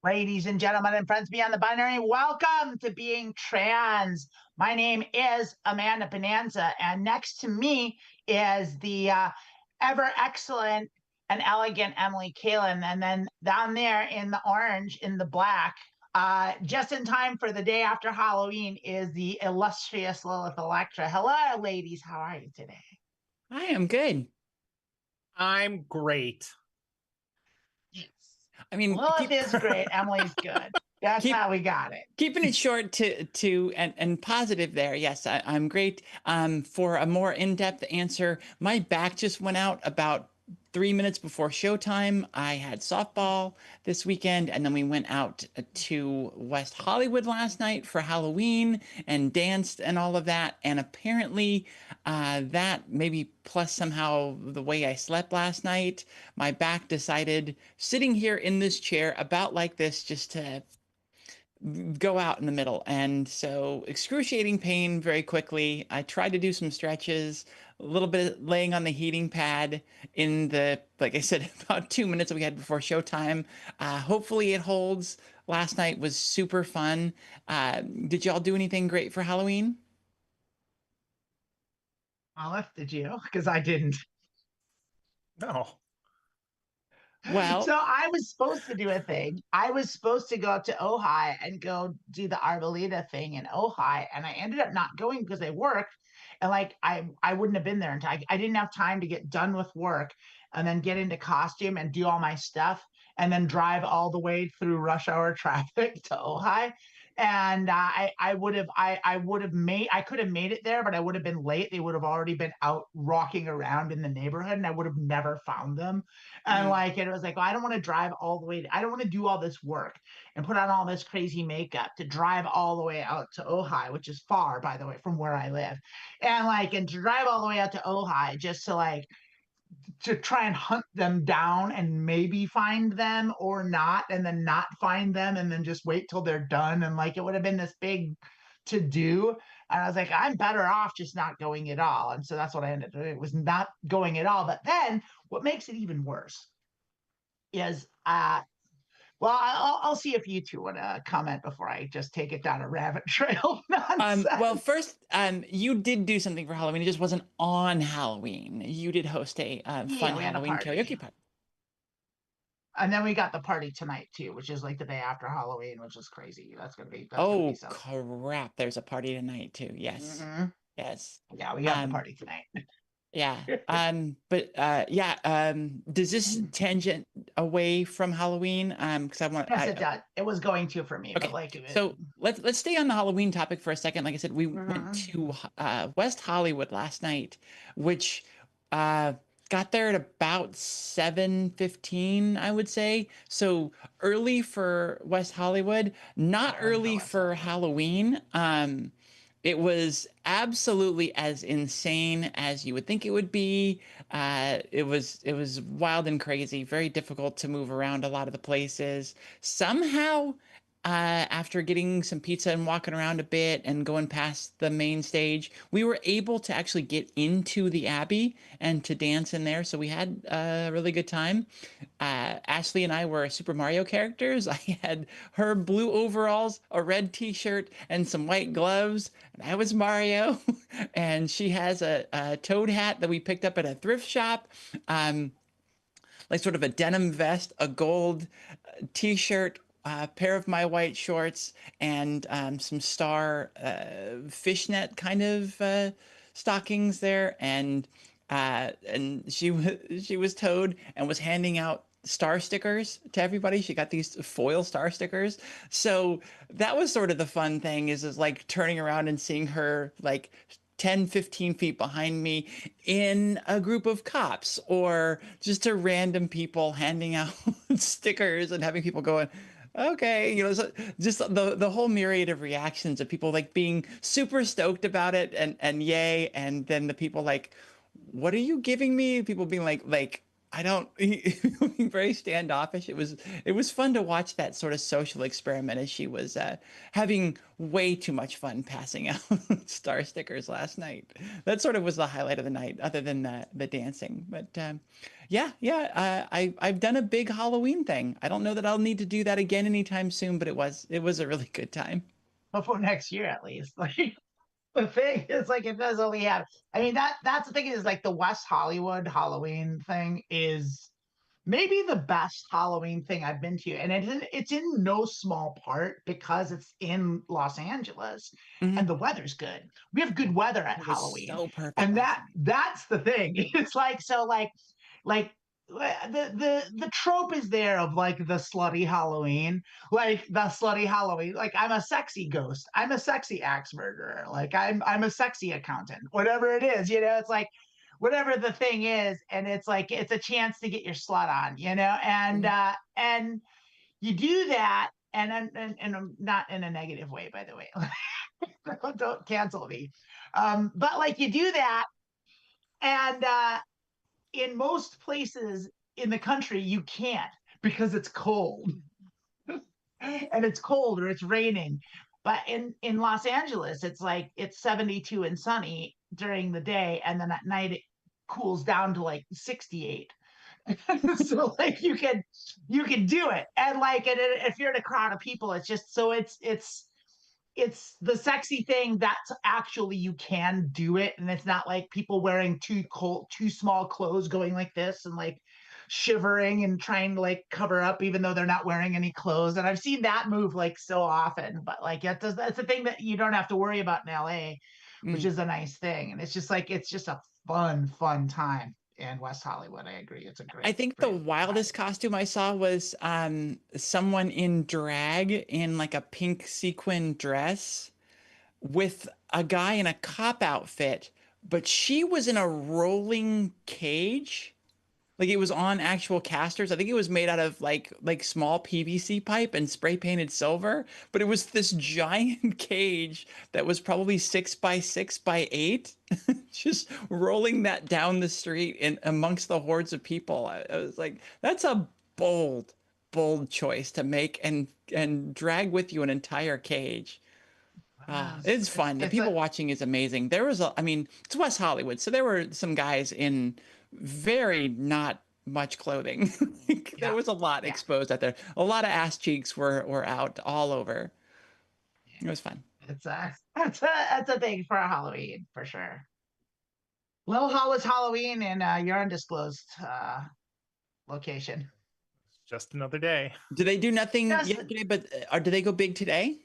Ladies and gentlemen and friends beyond the binary, welcome to Being Trans. My name is Amanda Bonanza, and next to me is the ever excellent and elegant Emily Kailyn. And then down there in the orange, in the black, just in time for the day after Halloween, is the illustrious Lilith Electra. Hello, ladies. How are you today? I am good. I'm great. Yes. I mean, Lilith is great. Emily's good. That's keep how we got it. keeping it short to and positive there. Yes, I'm great. For a more in-depth answer, my back just went out about 3 minutes before showtime. I had softball this weekend, and then we went out to West Hollywood last night for Halloween and danced and all of that. And apparently, that maybe plus somehow the way I slept last night, my back decided sitting here in this chair about like this just to go out in the middle. And so excruciating pain very quickly. I tried to do some stretches, a little bit laying on the heating pad in the, like I said, about 2 minutes that we had before showtime. Hopefully it holds. Last night was super fun. Did y'all do anything great for Halloween? Olive, did you? Because I didn't. No. So Well, I was supposed to do a thing. I was supposed to go to Ojai and go do the Arboleda thing in Ojai, and I ended up not going because I worked, and like I wouldn't have been there until I didn't have time to get done with work, and then get into costume and do all my stuff, and then drive all the way through rush hour traffic to Ojai. And I would have made I could have made it there, but I would have been late. They would have already been out rocking around in the neighborhood, and I would have never found them. And mm, like, it was like, well, I don't want to drive all the way. I don't want to do all this work and put on all this crazy makeup to drive all the way out to Ojai, which is far, by the way, from where I live. And to drive all the way out to Ojai just to like, to try and hunt them down and maybe find them or not, and then not find them and then just wait till they're done. And like, it would have been this big to do. And I was like, I'm better off just not going at all. And so that's what I ended up doing. It was not going at all. But then what makes it even worse is well, I'll see if you two want to comment before I just take it down a rabbit trail of well, nonsense. first, you did do something for Halloween. It just wasn't on Halloween. You did host a Yeah, fun we had a Halloween party. karaoke party. And then we got the party tonight too, which is like the day after Halloween, which is crazy. That's gonna be Oh something. crap, there's a party tonight too. Yes. Hmm. Yes. Yeah, we have the Um party tonight. yeah. But yeah, does this tangent away from Halloween? Because I want Yes, I it does. It was going to for me, but okay. like So let's stay on the Halloween topic for a second. Like I said, we went mhm. to West Hollywood last night, which uh got there at about 7:15, I would say. So early for West Hollywood, not Not early for early West for Hollywood. Halloween. It was absolutely as insane as you would think it would be. It was wild and crazy, very difficult to move around a lot of the places. Somehow, after getting some pizza and walking around a bit and going past the main stage, we were able to actually get into the Abbey and to dance in there. So we had a really good time. Ashley and I were Super Mario characters. I had her blue overalls, a red t-shirt, and some white gloves. And I was Mario. And she has a toad hat that we picked up at a thrift shop. Um, like sort of a denim vest, a gold t-shirt, a pair of my white shorts, and some star fishnet kind of stockings there. And she was Toad and was handing out star stickers to everybody. She got these foil star stickers. So that was sort of the fun thing is like turning around and seeing her like 10, 15 feet behind me in a group of cops or just to random people handing out stickers and having people going, okay, so just the whole myriad of reactions of people like being super stoked about it and yay, and then the people like, what are you giving me? People being like I don't being very standoffish. It was fun to watch that sort of social experiment as she was having way too much fun passing out star stickers last night. That sort of was the highlight of the night, other than the dancing. But I've done a big Halloween thing. I don't know that I'll need to do that again anytime soon, but it was a really good time. Before next year at least. Like the thing is like it does only have I mean that's the thing is like the West Hollywood Halloween thing is maybe the best Halloween thing I've been to. And it's in no small part because it's in Los Angeles Mhm. and the weather's good. We have good weather at It was Halloween. so perfect And last that's the thing. It's like so like the trope is there of like the slutty Halloween, like the slutty Halloween. Like I'm a sexy ghost, I'm a sexy axe murderer, like I'm a sexy accountant, whatever it is, you know. It's like whatever the thing is, and it's like it's a chance to get your slut on, you know. night. And you do that, and I'm not in a negative way, by the way. Don't cancel me. But like you do that, and in most places in the country you can't because it's cold and it's cold or it's raining. But in Los Angeles, it's like it's 72 and sunny during the day, and then at night it cools down to like 68. So like you can do it, and like and if you're in a crowd of people, it's just so it's the sexy thing that's actually you can do it, and it's not like people wearing too small clothes going like this and like shivering and trying to like cover up even though they're not wearing any clothes. And I've seen that move like so often, but like that's the thing that you don't have to worry about in LA, which Mm. is a nice thing. And it's just like it's just a fun time in West Hollywood. I agree, it's a I great think the great time. wildest costume I saw was someone in drag in like a pink sequin dress with a guy in a cop outfit, but she was in a rolling cage. Like it was on actual casters. I think it was made out of like small PVC pipe and spray painted silver, but it was this giant cage that was probably 6 by 6 by 8, just rolling that down the street in amongst the hordes of people. I was like, that's a bold, bold choice to make and drag with you an entire cage. It's fun. The It's a people watching is amazing. There was I mean, it's West Hollywood, so there were some guys in very not much clothing. There yeah, was a lot yeah. exposed out there. A lot of ass cheeks were out all over. It was fun. It's a that's a thing for a Halloween for sure. Well, how was Halloween in your undisclosed location? Just another day. Did they do nothing Yes. yesterday? But or did they go big today?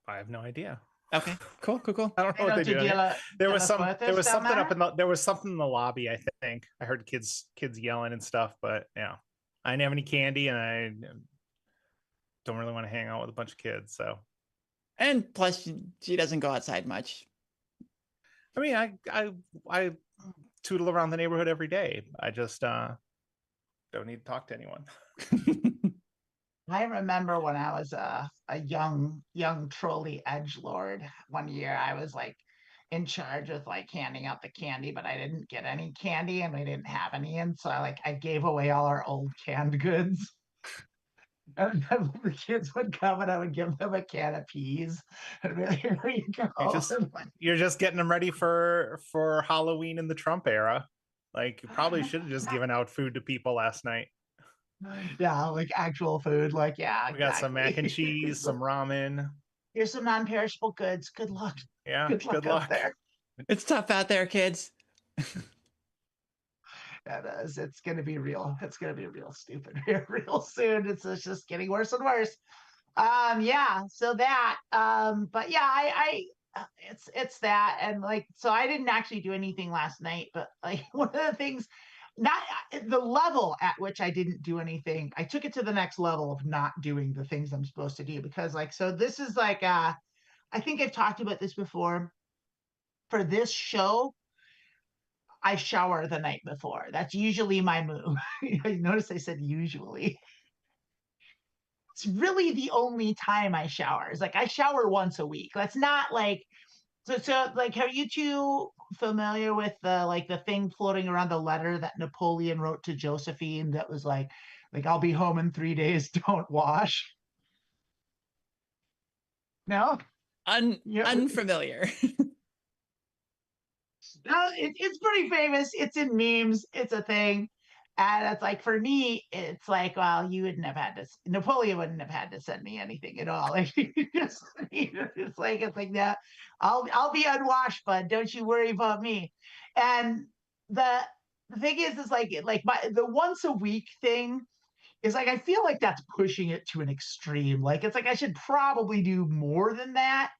I have no idea. Okay, cool, cool, cool. I don't know I what know they to do. I mean, de los there Muertos was down something up there. in there was something in the lobby. I think I heard kids yelling and stuff. But yeah, I didn't have any candy, and I don't really want to hang out with a bunch of kids. So And plus, she doesn't go outside much. I mean, I tootle around the neighborhood every day. I just don't need to talk to anyone. I remember when I was a young trolley edge lord. One year I was like in charge of like handing out the candy, but I didn't get any candy and we didn't have any, and so I gave away all our old canned goods. And then the kids would come and I would give them a can of peas and be like, here you You go. just you're just getting them ready for Halloween in the Trump era. Like you probably should have just given out food to people last night. Yeah, like actual food. Like, yeah, We got some mac and exactly. cheese, some ramen. Here's some non-perishable goods. Good luck. Yeah, Good good luck out luck. there. It's tough out there, kids. It is. It's gonna be real. It's gonna be real stupid here real soon. It's just getting worse and worse. Yeah, so that but yeah, it's that. And like so I didn't actually do anything last night, but like one of the things, not the level at which I didn't do anything, I took it to the next level of not doing the things I'm supposed to do. Because like so this is like I think I've talked about this before. For this show, I shower the night before. That's usually my move. You notice I said usually. It's really the only time I shower. It's like I shower once a week. That's not like so like have you two familiar with the thing floating around, the letter that Napoleon wrote to Josephine that was like I'll be home in 3 days, don't wash? No? Yeah. Unfamiliar. It's pretty famous. It's in memes. It's a thing. And it's like, for me, it's like, well, you wouldn't have had to, Napoleon wouldn't have had to send me anything at all. Like, it's like that. I'll be unwashed, bud. Don't you worry about me. And the thing is the once a week thing is like, I feel like that's pushing it to an extreme. Like, it's like I should probably do more than that.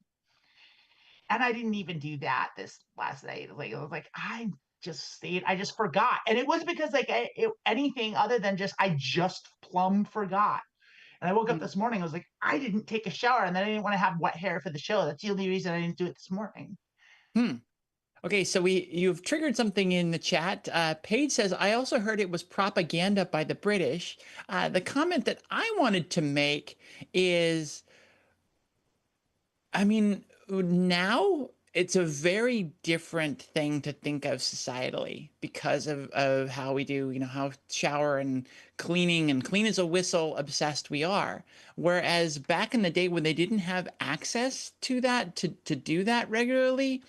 And I didn't even do that this last night. Like, it was like, I just forgot. And it was because anything other than I just plumb forgot. And I woke up this morning, I was like, I didn't take a shower, and then I didn't want to have wet hair for the show. That's the only reason I didn't do it this morning. Okay, so you've triggered something in the chat. Paige says, I also heard it was propaganda by the British. The comment that I wanted to make is, I mean, now it's a very different thing to think of societally because of how we do, how shower and clean as a whistle obsessed we are. Whereas back in the day when they didn't have access to that, to do that regularly,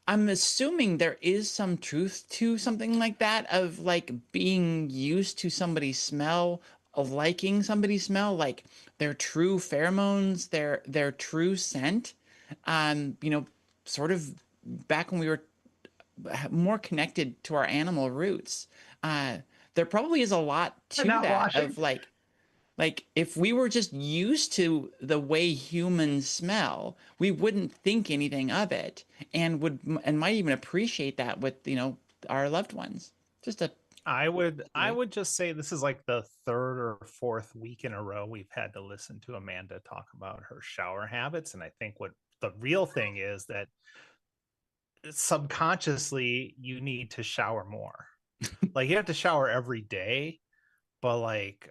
I'm assuming there is some truth to something like that, of like being used to somebody's smell, of liking somebody's smell, like their true pheromones, their true scent. Sort of back when we were more connected to our animal roots. There probably is a lot to that washing. Of like if we were just used to the way humans smell, we wouldn't think anything of it, and might even appreciate that with our loved ones. I would just say this is like the third or fourth week in a row we've had to listen to Amanda talk about her shower habits. And I think what the real thing is that subconsciously you need to shower more. Like, you have to shower every day, but like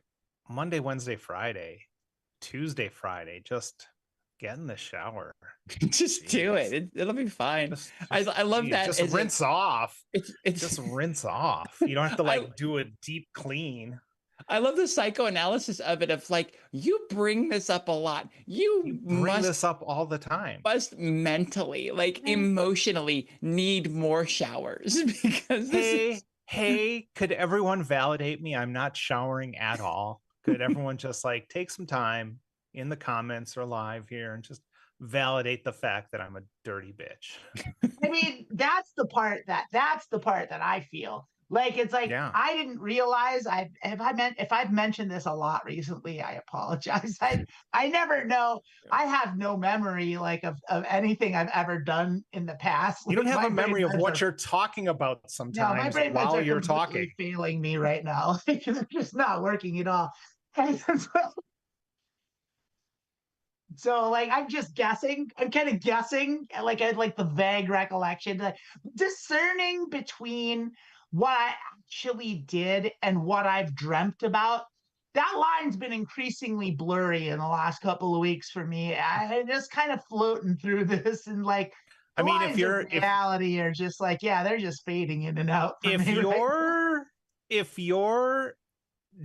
Monday, Wednesday, Friday, Tuesday, Friday, just get in the shower. Just do it. It'll be fine. I love that. Just rinse off. It's just rinse off. You don't have to do a deep clean. I love the psychoanalysis of it, of like, you bring this up a lot. You bring this up all the time. Must mentally, emotionally need more showers because hey, could everyone validate me? I'm not showering at all. Could everyone just take some time in the comments or live here and just validate the fact that I'm a dirty bitch? I mean, that's the part that I feel like. It's like, yeah. I didn't realize if I've mentioned this a lot recently, I apologize. I never know. I have no memory of anything I've ever done in the past. You don't have a memory of what you're talking about sometimes. No, my brain while you're talking, failing me right now. It's just not working at all. So I'm just guessing. I'm kind of guessing, I like the vague recollection, discerning between what I actually did and what I've dreamt about. That line's been increasingly blurry in the last couple of weeks for me. I'm just kind of floating through this, and I mean, if reality are just they're just fading in and out. If you're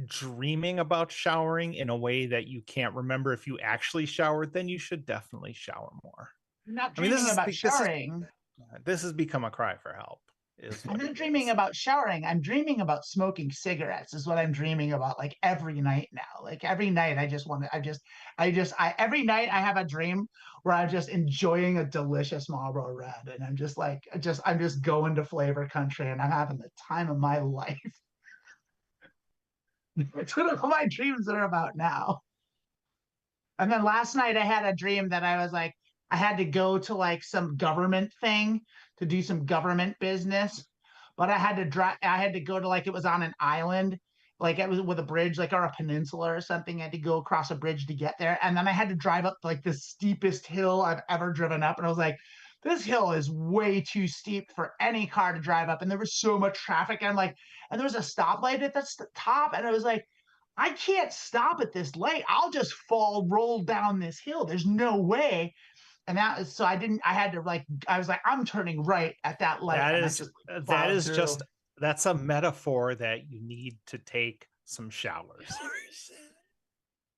dreaming about showering in a way that you can't remember if you actually showered, then you should definitely shower more. I'm not dreaming about showering. This has become a cry for help. I'm not dreaming about showering. I'm dreaming about smoking cigarettes is what I'm dreaming about every night now. Every night every night I have a dream where I'm just enjoying a delicious Marlboro Red, and I'm just going to flavor country, and I'm having the time of my life. That's what all my dreams are about now. And then last night I had a dream that I had to go to some government thing to do some government business, but I had to go to it was on an island, it was with a bridge, or a peninsula or something. I had to go across a bridge to get there, and then I had to drive up the steepest hill I've ever driven up, and I was like, this hill is way too steep for any car to drive up, and there was so much traffic, and and there was a stoplight at the top, and I was like, I can't stop at this light. I'll just roll down this hill. There's no way. And that is, so I had to like, I was like, I'm turning right at that light. That and is, I just that plowed is through. just, that's a metaphor that you need to take some showers.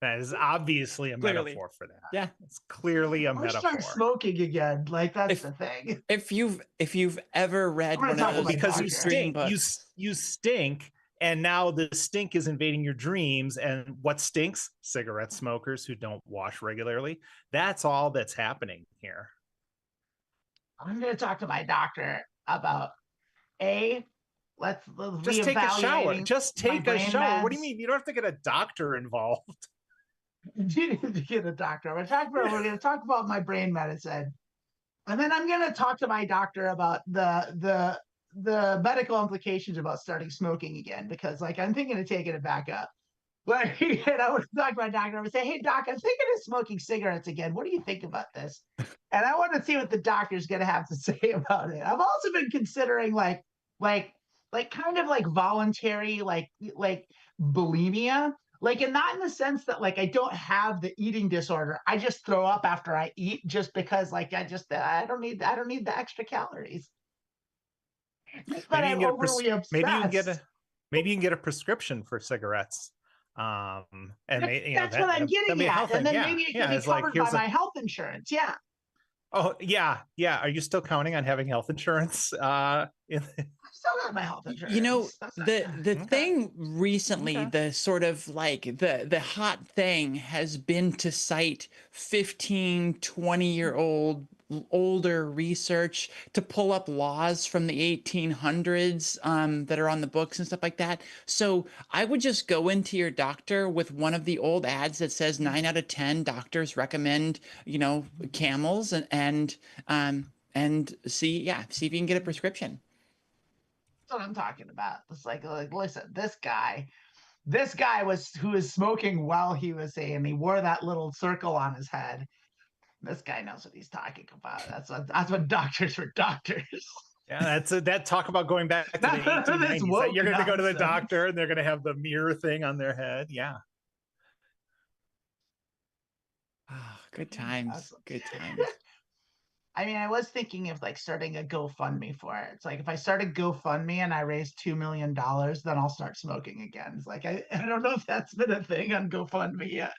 That is obviously a Clearly. metaphor for that. Yeah. It's clearly a Or start metaphor. smoking again. Like that's the thing. If you've ever read I'm gonna one talk of to those my Because you doctor. dream stink, books, you stink, and now the stink is invading your dreams. And what stinks? Cigarette smokers who don't wash regularly. That's all that's happening here. I'm gonna talk to my doctor about let's Just take a shower. reevaluating Just my take a brain shower. What do you meds. mean? You don't have to get a doctor involved. You need to get a doctor. We're gonna talk about my brain medicine. And then I'm gonna talk to my doctor about the medical implications about starting smoking again, because like I'm thinking of taking it back up. But and I would talk to my doctor. I would say, "Hey, doc, I'm thinking of smoking cigarettes again. What do you think about this?" And I want to see what the doctor's going to have to say about it. I've also been considering like, kind of like voluntary, like bulimia, like, and not in the sense that like I don't have the eating disorder. I just throw up after I eat, just because like I don't need the extra calories. But Maybe you I'm can get overly obsessed. maybe you can get a prescription for cigarettes. And That's what I'm getting at. And then maybe it can be covered by my health insurance. Yeah. Oh yeah. Are you still counting on having health insurance? I still got my health insurance. you know, the thing recently, the sort of like the hot thing has been to cite 15, 20-year-old older research to pull up laws from the 1800s that are on the books and stuff like that. So I would just go into your doctor with one of the old ads that says 9 out of 10 doctors recommend, camels, and see if you can get a prescription. That's what I'm talking about. It's like listen, this guy was who was smoking while he was saying, and he wore that little circle on his head. This guy knows what he's talking about. That's what doctors are doctors. Yeah, that talk about going back to the 1890s. You're going to go to the doctor and they're going to have the mirror thing on their head. Yeah. Oh, good times. Good times. I mean, I was thinking of like starting a GoFundMe for it. It's like if I start a GoFundMe and I raise $2 million, then I'll start smoking again. It's like I don't know if that's been a thing on GoFundMe yet.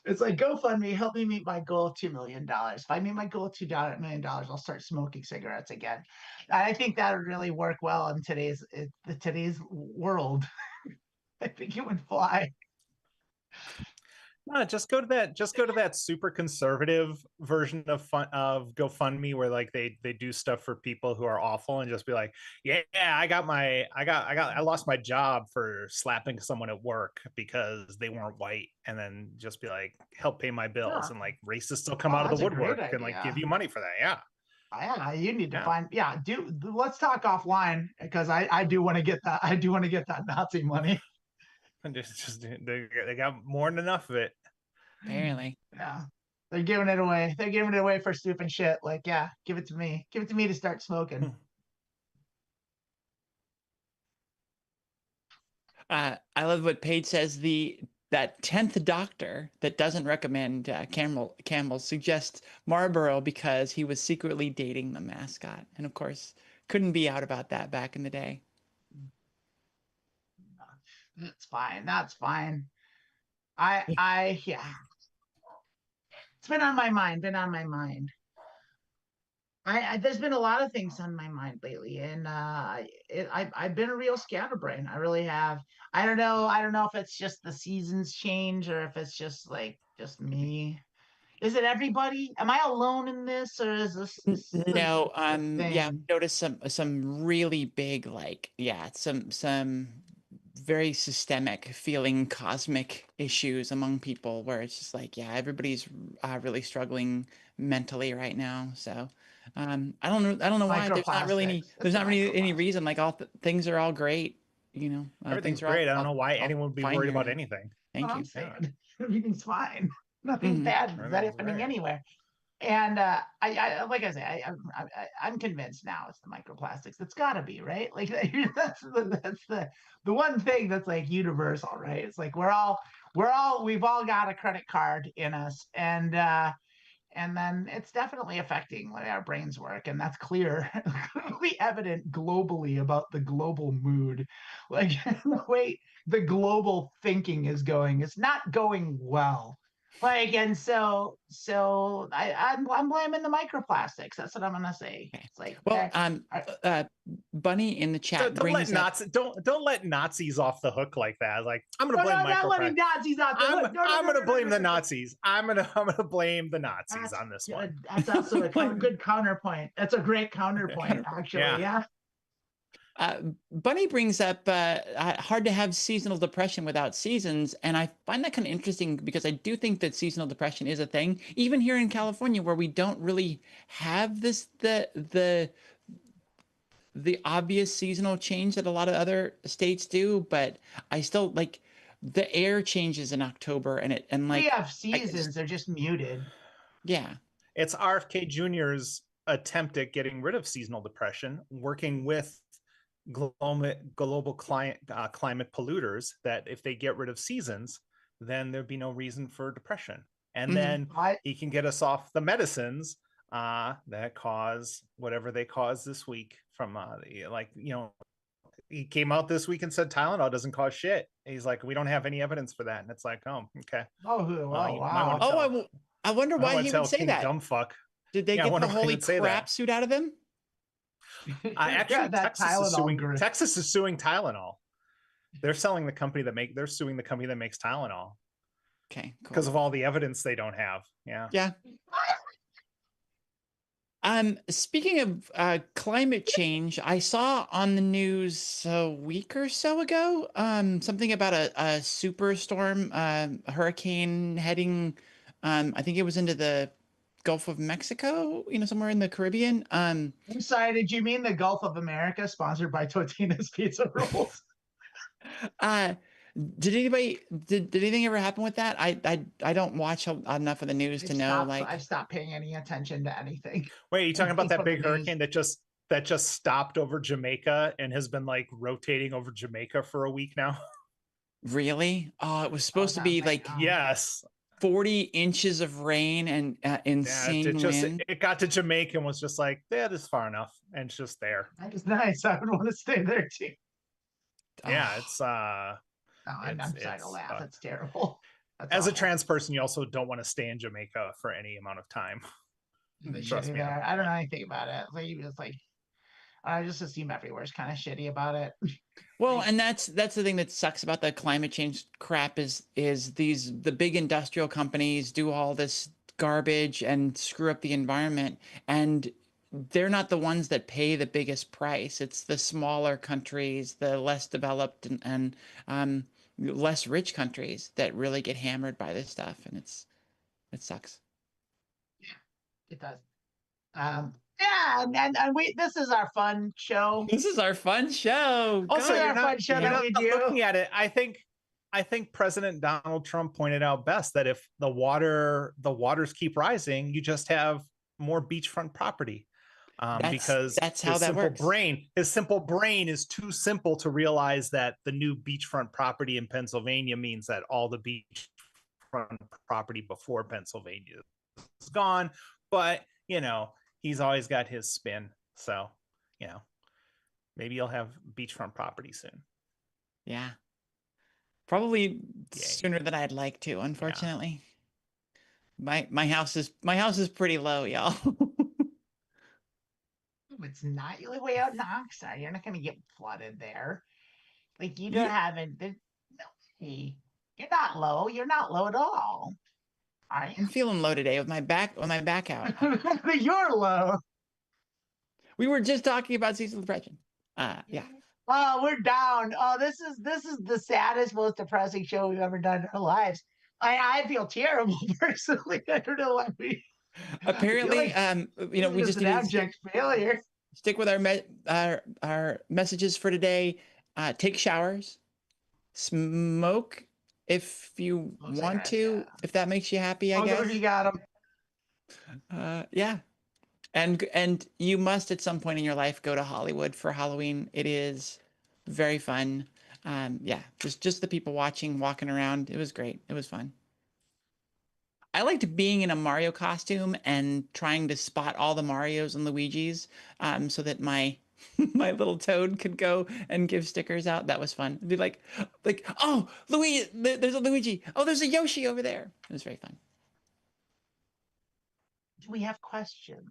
It's like GoFundMe, help me meet my goal of $2 million. If I meet my goal of $2 million, I'll start smoking cigarettes again. I think that would really work well in today's world. I think it would fly. No, just go to that super conservative version of GoFundMe where like they do stuff for people who are awful, and just be like, yeah, I lost my job for slapping someone at work because they weren't white, and then just be like, help pay my bills, and like racists still come out of the woodwork and like give you money for that. Yeah, you need to find. Let's talk offline, because I do want to get that. I do want to get that Nazi money. And just they got more than enough of it. Apparently. Yeah. They're giving it away. They're giving it away for stupid shit. Like, yeah, give it to me. Give it to me to start smoking. I love what Paige says. That 10th doctor that doesn't recommend camels suggests Marlboro because he was secretly dating the mascot, and of course couldn't be out about that back in the day. That's fine. That's fine. Yeah. It's been on my mind. There's been a lot of things on my mind lately, and I've been a real scatterbrain. I really have. I don't know if it's just the seasons change, or if it's just me. Is it everybody? Am I alone in this, or is this No, thing? yeah, notice some really big, some very systemic feeling cosmic issues among people, where it's just like, yeah, everybody's really struggling mentally right now. So I don't know why. There's not really any reason. Like things are all great, Everything's things are great. I don't know why anyone would be worried about anything. Thank you. I'm saying. Everything's fine. Nothing bad is happening anywhere. And like I say, I'm convinced now it's the microplastics. It's got to be, right. Like that's the one thing that's like universal, right? It's like we've all got a credit card in us, and And then it's definitely affecting the way our brains work, and that's clearly evident globally about the global mood. Like the way the global thinking is going, it's not going well. Like, and so I'm blaming the microplastics. That's what I'm gonna say. Okay. It's like, Well, Bunny in the chat Don't let brings up. Nazis don't let Nazis off the hook like that. Like, I'm gonna no, blame no, not letting microplastics. Nazis out the hook. No, I'm gonna blame the no. Nazis. I'm gonna blame the Nazis That's on this one. good. That's also a good counterpoint. That's a great counterpoint, actually. Yeah. Bunny brings up hard to have seasonal depression without seasons, and I find that kind of interesting because I do think that seasonal depression is a thing, even here in California, where we don't really have the obvious seasonal change that a lot of other states do. But I still like the air changes in October, and We like have seasons, they're just muted. yeah. It's RFK Jr.'s attempt at getting rid of seasonal depression, working with global climate polluters, that if they get rid of seasons, then there'd be no reason for depression. And then he can get us off the medicines that cause whatever they cause this week from he came out this week and said Tylenol doesn't cause shit. He's like, we don't have any evidence for that. And it's like, oh, okay. Oh, wow. I wonder why he would say King that. Dumbfuck. Did they get the holy crap suit out of him? Actually, Texas is suing Tylenol. They're suing the company that makes Tylenol. Okay, cool. Because of all the evidence they don't have. Yeah. Yeah. Speaking of climate change, I saw on the news a week or so ago something about a superstorm, a hurricane heading, I think it was into the Gulf of Mexico, somewhere in the Caribbean. I'm sorry, did you mean the Gulf of America, sponsored by Totino's Pizza Rolls? Did anything ever happen with that? I don't watch enough of the news to know. I've stopped paying any attention to anything. Wait, are you talking about that big hurricane that just stopped over Jamaica and has been like rotating over Jamaica for a week now? Really? Oh, it was supposed to be like yes, 40 inches of rain and insane wind. It got to Jamaica and was just like, yeah, this is far enough, and it's just there. That is nice. I would want to stay there too. Yeah, it's I'm sorry to laugh. That's terrible. As a trans person, you also don't want to stay in Jamaica for any amount of time. Trust me. I don't know anything about it. I just assume everywhere's kind of shitty about it. Well, and that's the thing that sucks about the climate change crap is the big industrial companies do all this garbage and screw up the environment, and they're not the ones that pay the biggest price. It's the smaller countries, the less developed and less rich countries that really get hammered by this stuff, and it sucks. Yeah, it does. Yeah, and this is our fun show. This is our fun show. Also, our fun show that we do. Looking at it, I think President Donald Trump pointed out best that if the waters keep rising, you just have more beachfront property. Because that's how that works. His simple brain is too simple to realize that the new beachfront property in Pennsylvania means that all the beachfront property before Pennsylvania is gone. But, he's always got his spin. So, maybe you'll have beachfront property soon. Yeah. Probably sooner than I'd like to, unfortunately. Yeah. My house is pretty low, y'all. It's not. You live way out in Oxnard. You're not going to get flooded there. Like, you don't have it. No, you're not low. You're not low at all. I'm feeling low today with my back out. You're low. We were just talking about seasonal depression. Yeah. Oh, we're down. Oh, this is the saddest, most depressing show we've ever done in our lives. I feel terrible personally. I don't know why we. Apparently, we just an abject failure. Stick with our messages for today. Take showers, smoke if you want to, if that makes you happy. I guess you got them. Yeah, and you must at some point in your life go to Hollywood for Halloween. It is very fun. Yeah, just the people walking around. It was great. It was fun. I liked being in a Mario costume and trying to spot all the Marios and Luigis, so that my my little toad could go and give stickers out. That was fun. It'd be like, oh, Luigi, there's a Luigi. Oh, there's a Yoshi over there. It was very fun. Do we have questions?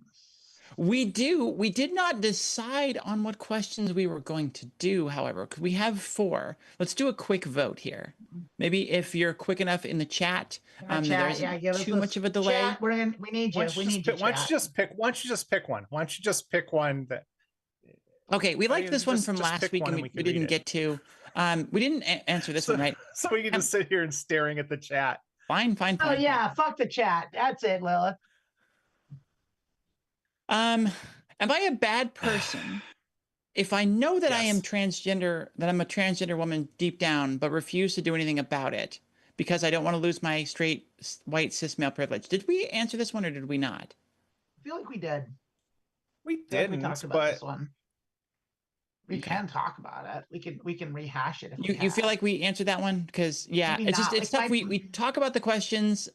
We do. We did not decide on what questions we were going to do, however. We have 4. Let's do a quick vote here. Maybe if you're quick enough in the chat, there's too much of a delay. Chat, we need you. We need you. Why don't you just pick? Why don't you just pick one? Why don't you just pick one that? Okay, we liked this one from last week, and we didn't get to. We didn't answer this one, right? So we can just sit here and staring at the chat. Fine. Oh yeah, fuck the chat. That's it, Lilith. Am I a bad person if I know that I am Yes. transgender, that I'm a transgender woman deep down, but refuse to do anything about it because I don't want to lose my straight white cis male privilege? Did we answer this one or did we not? I feel like we did. We didn't. didn't, We talked about but this one. We can talk about it. We can rehash it. If you feel like we answered that one? Because yeah, maybe it's not. just it's tough. We talk about the questions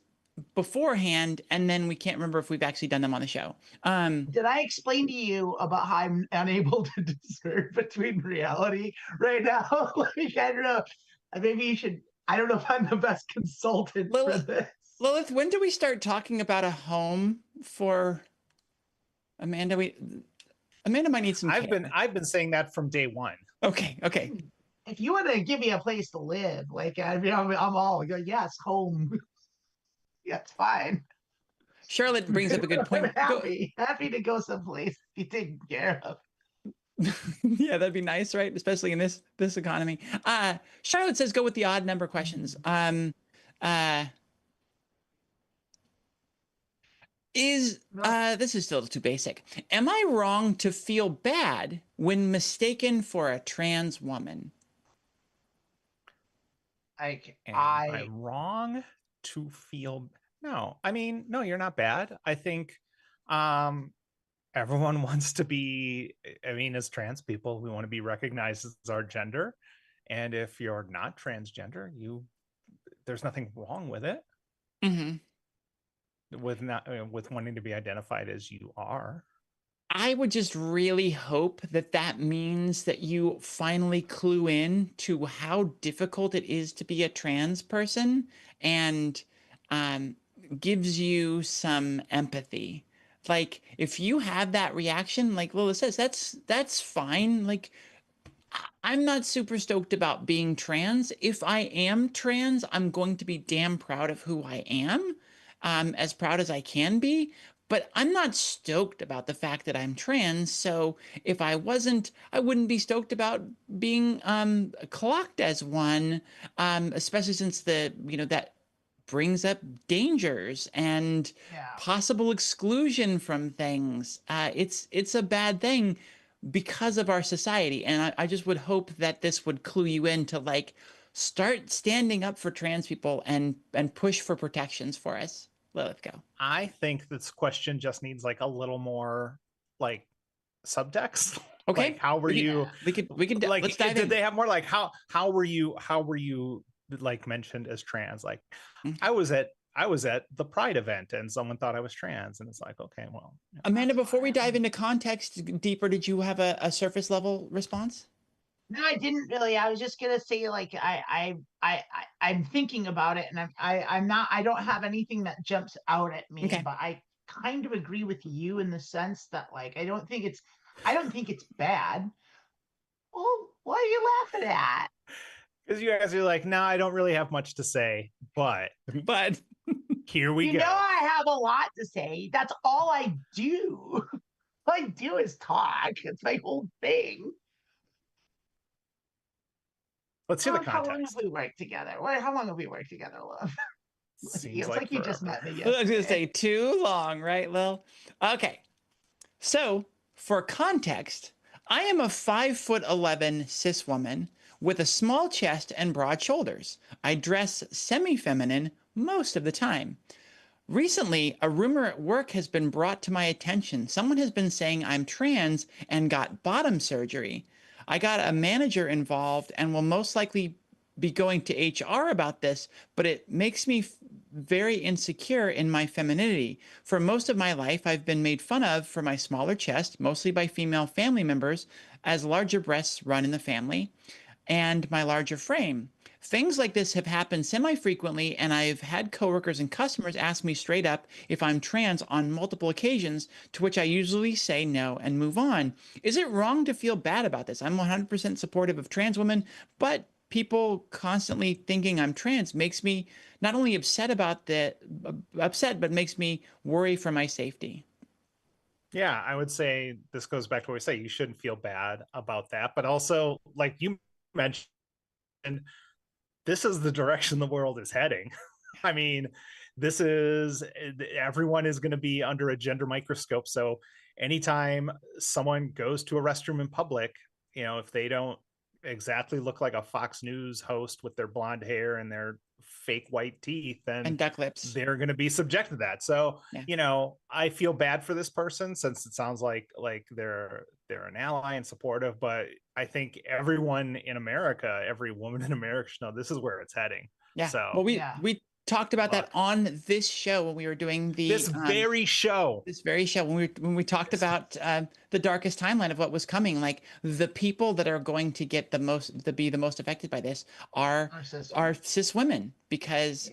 beforehand and then we can't remember if we've actually done them on the show. Did I explain to you about how I'm unable to discern between reality right now? Like, I don't know. Maybe you should. I don't know if I'm the best consultant for this. Lilith, when do we start talking about a home for Amanda? Amanda might need some care. I've been saying that from day one. Okay. If you want to give me a place to live, like I'm all yes, home. Yeah, it's fine. Charlotte brings up a good point. I'm happy to go someplace be taken care of. Yeah, that'd be nice, right? Especially in this economy. Charlotte says go with the odd number questions. This is still too basic. Am I wrong to feel bad when mistaken for a trans woman? Am I wrong to feel? No, I mean, no, you're not bad. I think everyone wants to be, I mean, as trans people, we want to be recognized as our gender. And if you're not transgender, there's nothing wrong with it. Mm-hmm. With wanting to be identified as you are. I would just really hope that means that you finally clue in to how difficult it is to be a trans person and gives you some empathy. Like, if you have that reaction, like Lilith says, that's fine. Like, I'm not super stoked about being trans. If I am trans, I'm going to be damn proud of who I am, as proud as I can be. But I'm not stoked about the fact that I'm trans. So if I wasn't, I wouldn't be stoked about being clocked as one, especially since that brings up dangers and possible exclusion from things. It's a bad thing because of our society. And I just would hope that this would clue you in to like start standing up for trans people and push for protections for us. Lilith, go. I think this question just needs like a little more like subtext. Okay. Like, how were you? We could like, let's dive did in. they have more like how were you like mentioned as trans? Like, I was at the Pride event and someone thought I was trans, and it's like, okay, well. Amanda, before we dive into context deeper, did you have a surface level response? No, I didn't really. I was just gonna say, like, I'm thinking about it, and I don't have anything that jumps out at me, but I kind of agree with you in the sense that, like, I don't think it's bad. Well, what are you laughing at? Because you guys are like, no, I don't really have much to say, but here we go. You know, I have a lot to say. That's all I do. All I do is talk. It's my whole thing. Let's hear the context. How long have we worked together? How long have we worked together, Lil? Seems like you just met me yesterday. I was going to say too long, right, Lil? Okay. So, for context, I am a 5'11" cis woman with a small chest and broad shoulders. I dress semi-feminine most of the time. Recently, a rumor at work has been brought to my attention. Someone has been saying I'm trans and got bottom surgery. I got a manager involved and will most likely be going to HR about this, but it makes me very insecure in my femininity. For most of my life, I've been made fun of for my smaller chest, mostly by female family members, as larger breasts run in the family, and my larger frame. Things like this have happened semi-frequently, and I've had coworkers and customers ask me straight up if I'm trans on multiple occasions, to which I usually say no and move on. Is it wrong to feel bad about this? I'm 100% supportive of trans women, but people constantly thinking I'm trans makes me not only upset, but makes me worry for my safety. Yeah, I would say this goes back to what we say. You shouldn't feel bad about that. But also, like you mentioned, this is the direction the world is heading. I mean, everyone is going to be under a gender microscope. So anytime someone goes to a restroom in public, if they don't exactly look like a Fox News host with their blonde hair and their fake white teeth, then And duck lips. they're going to be subject to that. So, Yeah. I feel bad for this person, since it sounds like they're an ally and supportive, but I think everyone in America, every woman in America should know this is where it's heading. Yeah. So, well, we talked about that on this show when we were doing this very show when we talked about the darkest timeline of what was coming. Like, the people that are going to get be the most affected by this are cis women, because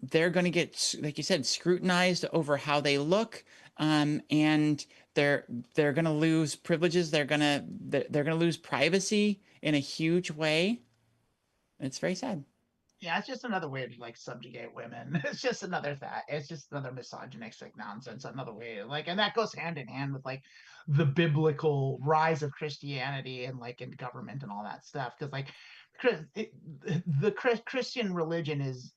they're going to get, like you said, scrutinized over how they look, and they're going to lose privileges. They're going to lose privacy in a huge way. It's very sad. Yeah, it's just another way to like subjugate women. It's just another it's just another misogynistic nonsense, another way and that goes hand in hand with like the biblical rise of Christianity and like in government and all that stuff. Because like the Christian religion is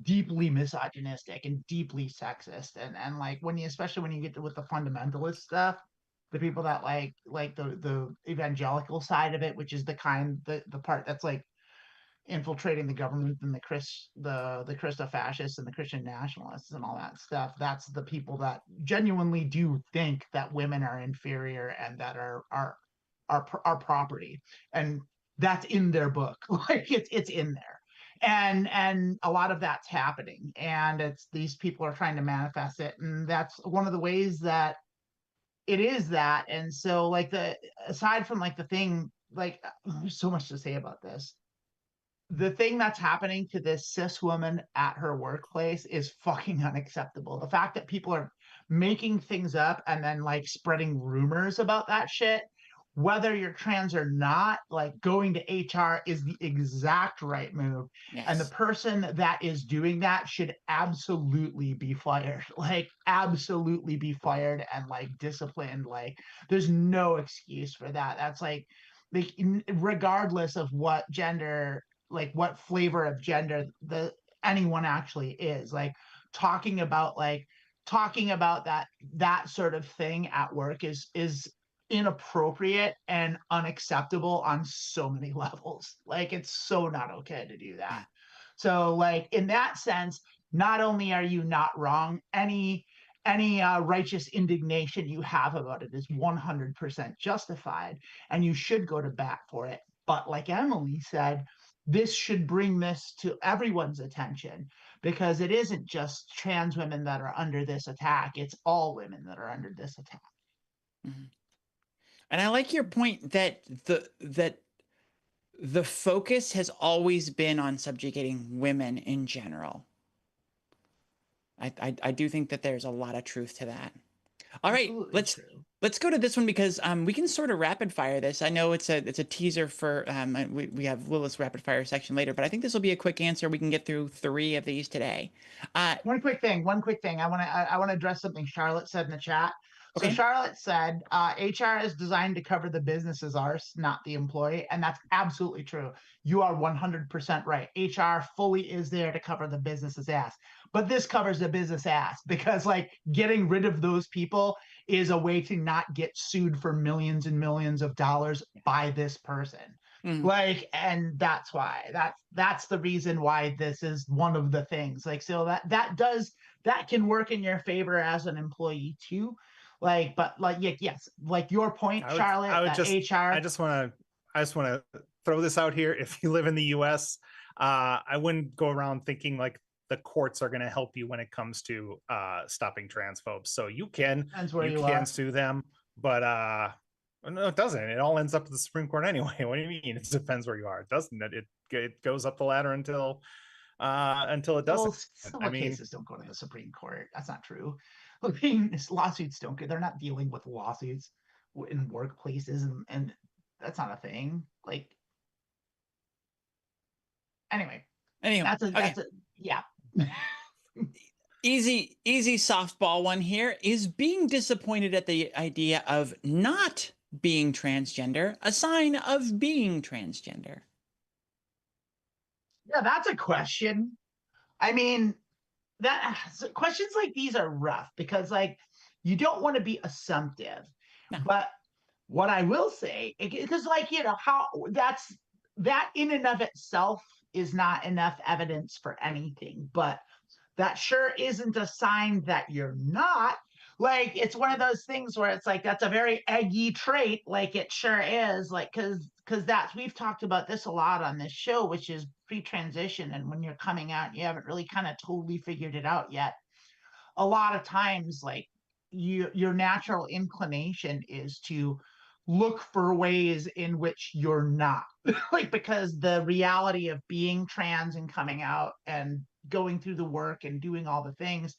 deeply misogynistic and deeply sexist, and like especially when you get with the fundamentalist stuff, the people that like the evangelical side of it, which is the part that's like infiltrating the government, and the Christo-fascists and the Christian nationalists and all that stuff. That's the people that genuinely do think that women are inferior and that are property, and that's in their book. Like it's in there, and a lot of that's happening, and it's these people are trying to manifest it, and that's one of the ways that it is that. And so like aside from like the thing, like there's so much to say about this. The thing that's happening to this cis woman at her workplace is fucking unacceptable. The fact that people are making things up and then like spreading rumors about that shit, whether you're trans or not, like going to HR is the exact right move. Yes. And the person that is doing that should absolutely be fired. Like absolutely be fired and like disciplined. Like there's no excuse for that. That's like regardless of what gender, like what flavor of gender anyone actually is, like talking about that sort of thing at work is inappropriate and unacceptable on so many levels. Like it's so not okay to do that. So like in that sense, not only are you not wrong, any righteous indignation you have about it is 100% justified, and you should go to bat for it. But like Emily said, this should bring this to everyone's attention, because it isn't just trans women that are under this attack. It's all women that are under this attack. Mm-hmm. And I like your point that the focus has always been on subjugating women in general. I do think that there's a lot of truth to that. All right, let's go to this one, because we can sort of rapid fire this. I know it's a teaser for we have Lilith's rapid fire section later, but I think this will be a quick answer. We can get through 3 of these today. One quick thing. I want to address something Charlotte said in the chat. Okay. So Charlotte said HR is designed to cover the business's arse, not the employee, and that's absolutely true. You are 100% right. HR fully is there to cover the business's ass, but this covers the business ass, because like getting rid of those people is a way to not get sued for millions and millions of dollars by this person. Mm-hmm. Like, and that's why that's the reason why this is one of the things. Like, so that can work in your favor as an employee too. Like, but like, yes, like your point, Charlotte. I just want to throw this out here. If you live in the U.S., I wouldn't go around thinking like the courts are going to help you when it comes to stopping transphobes. So you can sue them, but no, it doesn't. It all ends up at the Supreme Court anyway. What do you mean? It depends where you are. It doesn't. It goes up the ladder until it doesn't. Well, civil cases don't go to the Supreme Court. That's not true. I mean, lawsuits don't go. They're not dealing with lawsuits in workplaces, and that's not a thing. Like, anyway, that's a yeah. Easy softball one here. Is being disappointed at the idea of not being transgender a sign of being transgender? Yeah, that's a question. I mean, questions like these are rough because, like, you don't want to be assumptive. No. But what I will say, because, like, how that in and of itself is not enough evidence for anything, but that sure isn't a sign that you're not. Like, it's one of those things where it's like, that's a very eggy trait. Like, it sure is. Like, because we've talked about this a lot on this show, which is pre-transition. And when you're coming out, you haven't really kind of totally figured it out yet. A lot of times, like, your natural inclination is to look for ways in which you're not. Like, because the reality of being trans and coming out and going through the work and doing all the things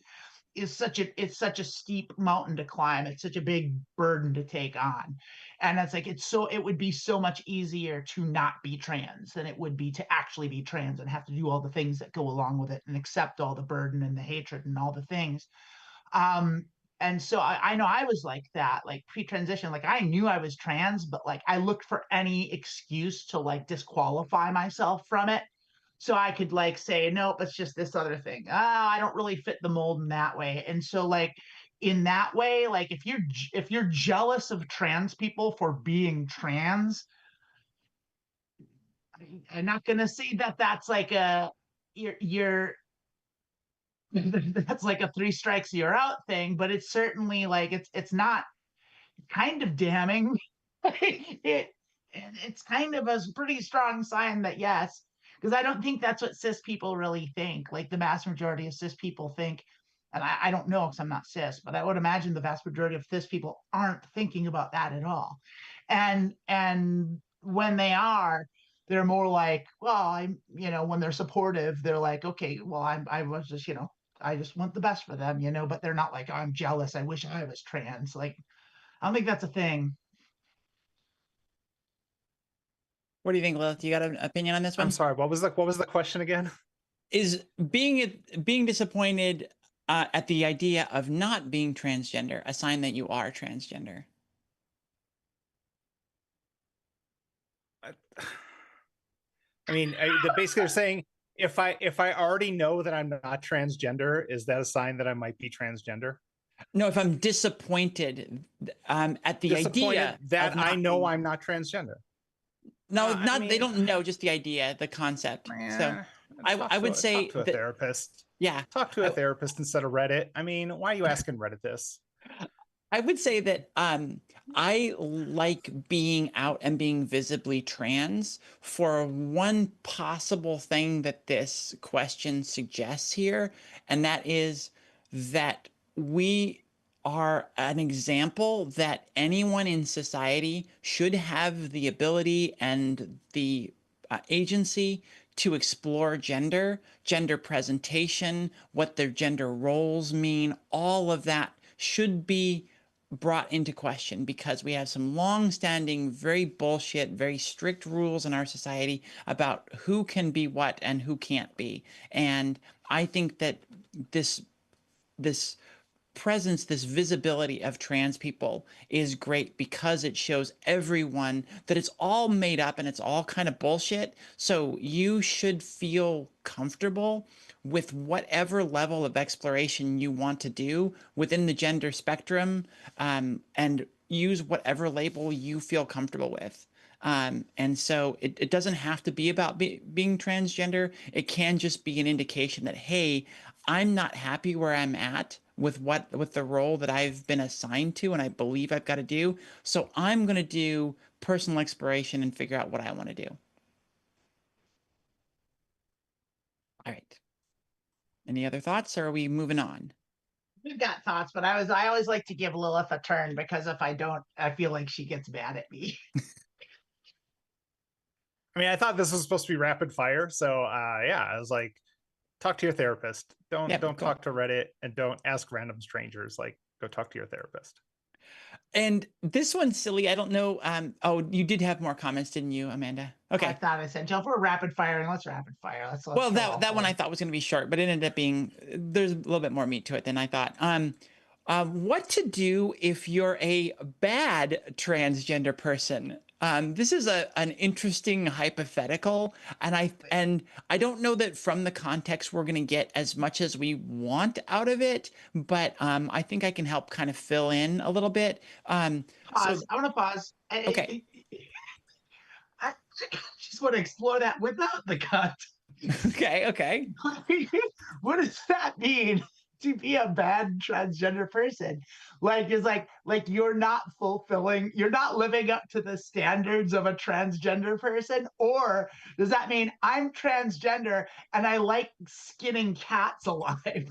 is such a steep mountain to climb. It's such a big burden to take on. And it's like, it would be so much easier to not be trans than it would be to actually be trans and have to do all the things that go along with it and accept all the burden and the hatred and all the things. And so I know I was like that, like pre-transition, like I knew I was trans, but like I looked for any excuse to like disqualify myself from it. So I could like say, nope, it's just this other thing. I don't really fit the mold in that way. And so like in that way, like if you're jealous of trans people for being trans, I'm not gonna say that that's like you're that's like a 3 strikes you're out thing, but it's certainly like it's not kind of damning. It's kind of a pretty strong sign that yes, because I don't think that's what cis people really think. Like the vast majority of cis people think, and I don't know because I'm not cis, but I would imagine the vast majority of cis people aren't thinking about that at all. And when they are, they're more like, well, when they're supportive, they're like, okay, well, I was just, I just want the best for them, but they're not like, oh, I'm jealous. I wish I was trans. Like, I don't think that's a thing. What do you think, Lilith? You got an opinion on this one? I'm sorry. What was the question again? Is being disappointed at the idea of not being transgender a sign that you are transgender? I mean, basically they're saying if I already know that I'm not transgender, is that a sign that I might be transgender? No, if I'm disappointed at the idea that I know I'm not transgender. No, they don't know, just the idea, the concept. So I would say talk to a therapist. Yeah. Talk to a therapist instead of Reddit. I mean, why are you asking Reddit this? I would say that I like being out and being visibly trans for one possible thing that this question suggests here, and that is that we are an example that anyone in society should have the ability and the agency to explore gender presentation, what their gender roles mean. All of that should be brought into question because we have some long-standing, very bullshit, very strict rules in our society about who can be what and who can't be. And I think that this presence, this visibility of trans people is great because it shows everyone that it's all made up and it's all kind of bullshit. So you should feel comfortable with whatever level of exploration you want to do within the gender spectrum, and use whatever label you feel comfortable with. And so it doesn't have to be about being transgender. It can just be an indication that, hey, I'm not happy where I'm at with the role that I've been assigned to and I believe I've got to do. So I'm going to do personal exploration and figure out what I want to do. All right. Any other thoughts, or are we moving on? We've got thoughts, but I always like to give Lilith a turn, because if I don't, I feel like she gets mad at me. I mean, I thought this was supposed to be rapid fire, so yeah, I was like, talk to your therapist. Don't Cool. talk to Reddit, and don't ask random strangers. Like, go talk to your therapist. And this one's silly. I don't know. Oh, you did have more comments, didn't you, Amanda? Okay. I thought I said, Joe, if we're rapid firing, let's rapid fire. Let's Well, roll that one for I it. thought was going to be short, but it ended up being, there's a little bit more meat to it than I thought. What to do if you're a bad transgender person? This is an interesting hypothetical, and I don't know that from the context we're going to get as much as we want out of it, but I think I can help kind of fill in a little bit. Pause. I want to pause. Okay. I just want to explore that without the cut. Okay. What does that mean to be a bad transgender person? Like, is like you're not you're not living up to the standards of a transgender person? Or does that mean I'm transgender and I like skinning cats alive?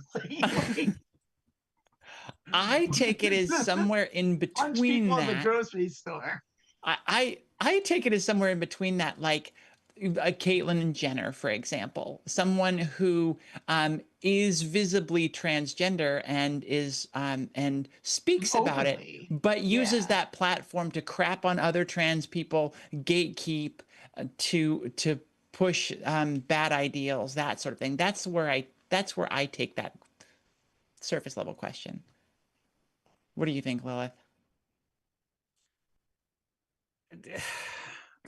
I take it as somewhere in Punch between people in the that. grocery store. I take it as somewhere in between that, like a Caitlyn Jenner, for example, someone who is visibly transgender and is and speaks about it, Openly. but uses Yeah. that platform to crap on other trans people, gatekeep, to push bad ideals, that sort of thing. That's where I take that surface level question. What do you think, Lilith?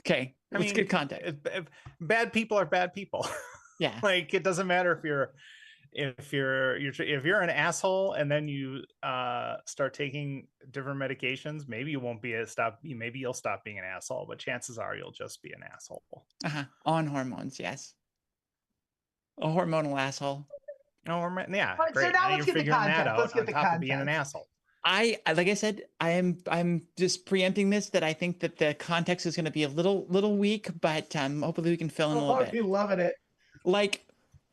Okay, let's get context. If bad people are bad people. Yeah. Like, it doesn't matter if you're an asshole and then you start taking different medications. Maybe you won't be maybe you'll stop being an asshole, but chances are you'll just be an asshole. On hormones, yes. A hormonal asshole. Oh, yeah, But, great. so now Now let's you're get the figuring that context. out Let's get on the top of being an context. asshole. I like I said, I'm just preempting this, that I think that the context is going to be a little weak, but hopefully we can fill in a little Oh, bit. I'm loving it. Like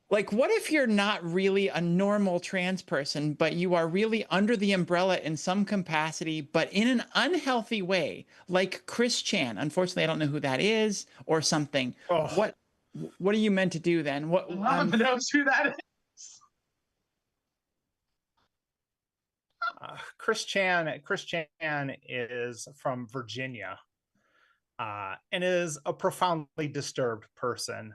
what if you're not really a normal trans person, but you are really under the umbrella in some capacity, but in an unhealthy way, like Chris Chan? Unfortunately, I don't know who that is, or something. Oh. What are you meant to do then? What knows who that is. Chris Chan is from Virginia, and is a profoundly disturbed person.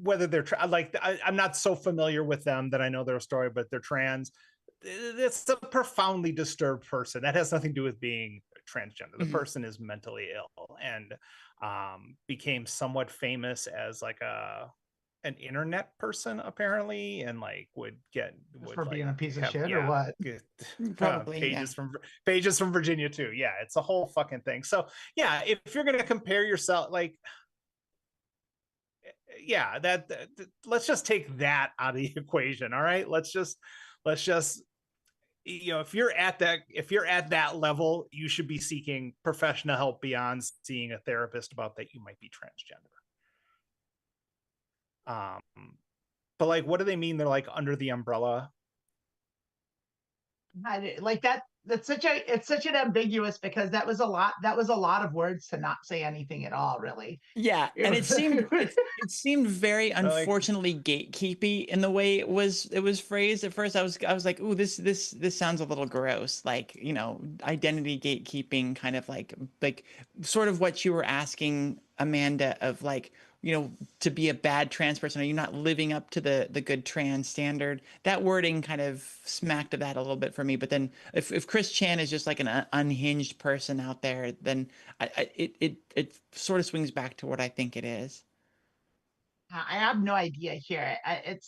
Whether they're I'm not so familiar with them that I know their story, but they're trans. It's a profoundly disturbed person. That has nothing to do with being transgender. The person is mentally ill, and became somewhat famous as like an internet person, apparently, and like would for being a piece of have, shit, or what? Probably pages from Virginia too. Yeah, it's a whole fucking thing. So yeah, if you're gonna compare yourself, like, yeah, that let's just take that out of the equation. All right, let's just if you're at that level, you should be seeking professional help beyond seeing a therapist about that you might be transgender. But like, what do they mean? They're like under the umbrella. Like that. It's such an ambiguous, because that was a lot of words to not say anything at all, really. Yeah, and it seemed very unfortunately gatekeepy in the way it was phrased. At first, I was like, "Ooh, this sounds a little gross." Like, identity gatekeeping, kind of like sort of what you were asking, Amanda, of like, to be a bad trans person, are you not living up to the good trans standard? That wording kind of smacked of that a little bit for me. But then if Chris Chan is just like an unhinged person out there, then it sort of swings back to what I think it is. I have no idea here. I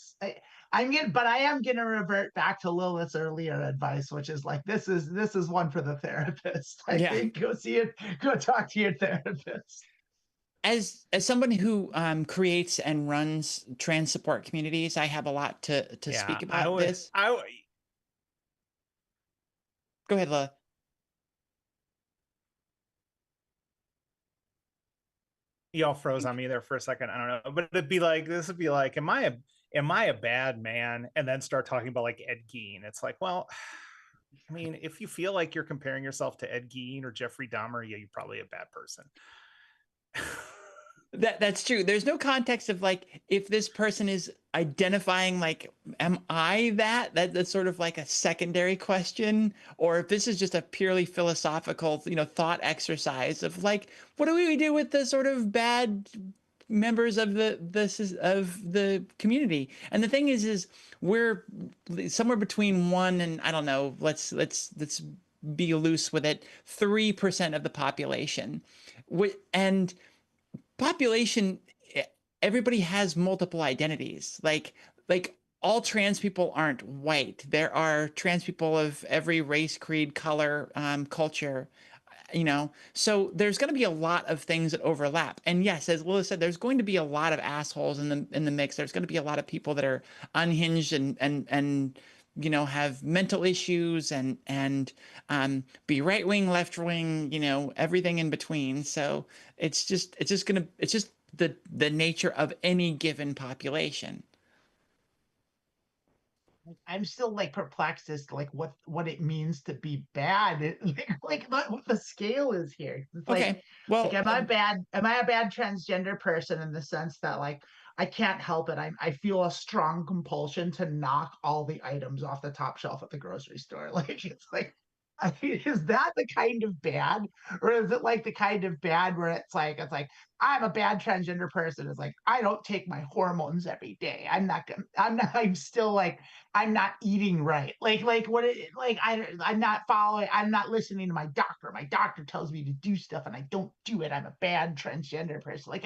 am gonna revert back to Lilith's earlier advice, which is like, this is one for the therapist. I think go talk to your therapist. As someone who creates and runs trans support communities, I have a lot to speak about this. Go ahead, Lilith. Y'all froze on me there for a second. I don't know, but this would be like, am I a bad man? And then start talking about like Ed Gein. It's like, well, I mean, if you feel like you're comparing yourself to Ed Gein or Jeffrey Dahmer, yeah, you're probably a bad person. That's true. There's no context of like if this person is identifying like, am I that? That's sort of like a secondary question, or if this is just a purely philosophical, thought exercise of like, what do we do with the sort of bad members of the community? And the thing is we're somewhere between one and I don't know. Let's be loose with it. 3% of the population, and population, everybody has multiple identities. Like all trans people aren't white. There are trans people of every race, creed, color, culture, so there's going to be a lot of things that overlap. And yes, as Lilith said, there's going to be a lot of assholes in the mix. There's going to be a lot of people that are unhinged and have mental issues and be right wing, left wing, everything in between. So it's just the nature of any given population. I'm still like perplexed as to like what it means to be bad. Like what the scale is here. It's Okay, well, am I a bad transgender person in the sense that like I can't help it. I feel a strong compulsion to knock all the items off the top shelf at the grocery store. Like it's like I mean, is that the kind of bad, or is it like the kind of bad where it's like I'm a bad transgender person? It's like I don't take my hormones every day. I'm still like I'm not eating right. Like what it like I'm not following, I'm not listening to my doctor. My doctor tells me to do stuff and I don't do it. I'm a bad transgender person. Like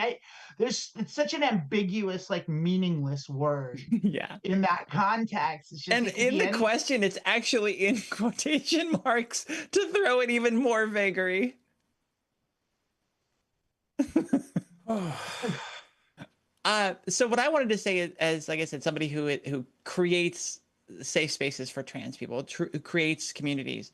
it's such an ambiguous, like meaningless word yeah. in that context. It's just And it could in be the any. question, it's actually in quotation marks to throw it even more vagary. So what I wanted to say is, as like I said, somebody who creates safe spaces for trans people, who creates communities,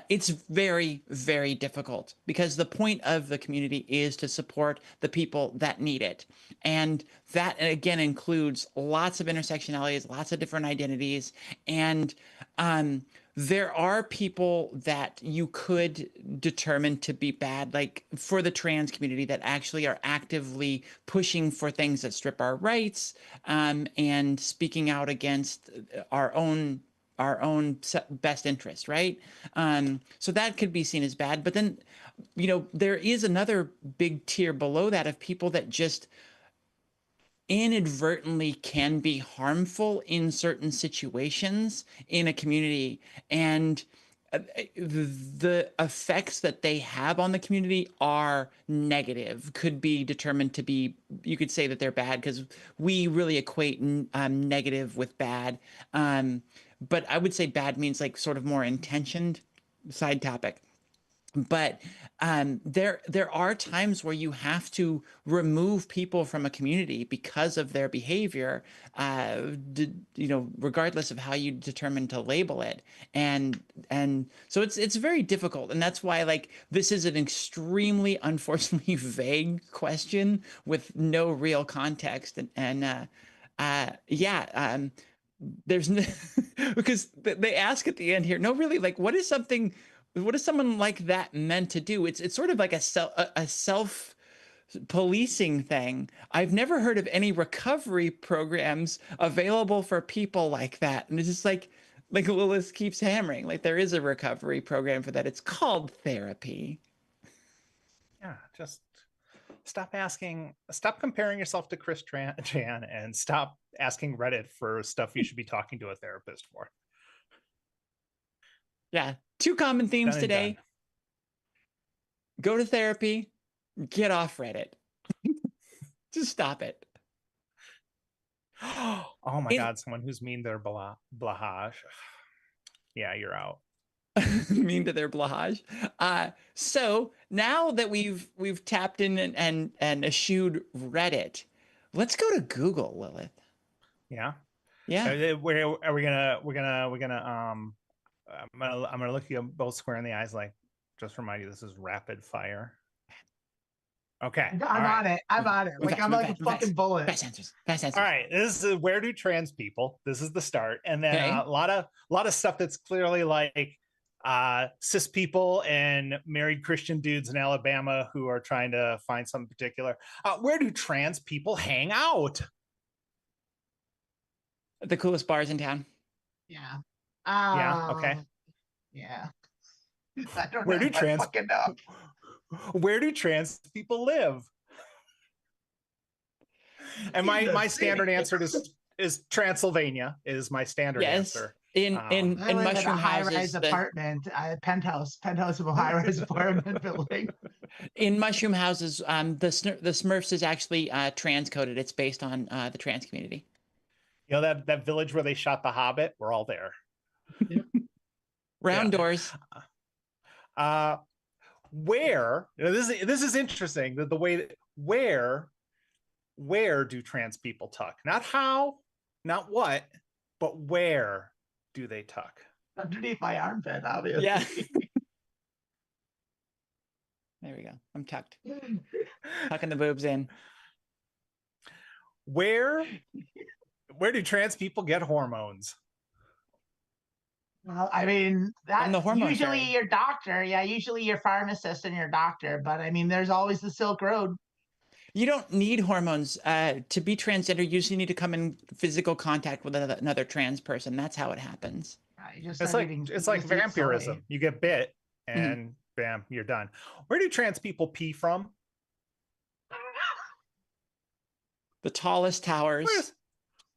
it's very, very difficult because the point of the community is to support the people that need it. And that, again, includes lots of intersectionalities, lots of different identities. And there are people that you could determine to be bad, like for the trans community, that actually are actively pushing for things that strip our rights, and speaking out against our own best interest, right? So that could be seen as bad. But then, there is another big tier below that of people that just inadvertently can be harmful in certain situations in a community. And the effects that they have on the community are negative, could be determined to be, you could say that they're bad because we really equate negative with bad. But I would say bad means like sort of more intentioned. Side topic. But there are times where you have to remove people from a community because of their behavior, regardless of how you determine to label it. And so it's very difficult, and that's why like this is an extremely unfortunately vague question with no real context. Yeah. There's no, because they ask at the end here, no, really, like what is someone like that meant to do? It's sort of like a self policing thing. I've never heard of any recovery programs available for people like that. And it's just like Lilith keeps hammering, like there is a recovery program for that. It's called therapy. Yeah, just stop comparing yourself to Chris Chan, and stop asking Reddit for stuff you should be talking to a therapist for. Yeah. Two common themes Done and today. done. Go to therapy, get off Reddit. Just stop it. Oh my God, someone who's mean their blahage. Yeah, you're out. Mean to their blahage. So now that we've tapped in and eschewed Reddit, let's go to Google, Lilith. Yeah. Yeah. Are we gonna I'm gonna look you both square in the eyes, like, just remind you, this is rapid fire. Okay. I'm all right. on it. I'm on it. Like I'm like a fucking bullet. Fast answers. Fast answers. All right, this is where do trans people? This is the start, and then Okay. a lot of stuff that's clearly like cis people and married Christian dudes in Alabama who are trying to find something particular. Where do trans people hang out? The coolest bars in town. Yeah. Yeah. Okay. Yeah. I don't Where know. do trans fucking know. Where do trans people live? And my standard answer is Transylvania is my standard answer. In I live mushroom in a high-rise houses, apartment, penthouse of a high-rise apartment building. in mushroom houses, the Smurfs is actually transcoded. It's based on the trans community. You know that village where they shot The Hobbit? We're all there. Round doors. Where this is interesting. The way that, where do trans people tuck? Not how, not what, but where do they tuck? Underneath my armpit, obviously. Yeah. There we go. I'm tucked. Tucking the boobs in. Where do trans people get hormones? Well, I mean, that's the hormone usually fairy. your doctor. Yeah, usually your pharmacist and your doctor. But I mean, there's always the Silk Road. You don't need hormones to be transgender. You usually need to come in physical contact with another trans person. That's how it happens. It's like vampirism. You get bit and bam, you're done. Where do trans people pee from? The tallest towers.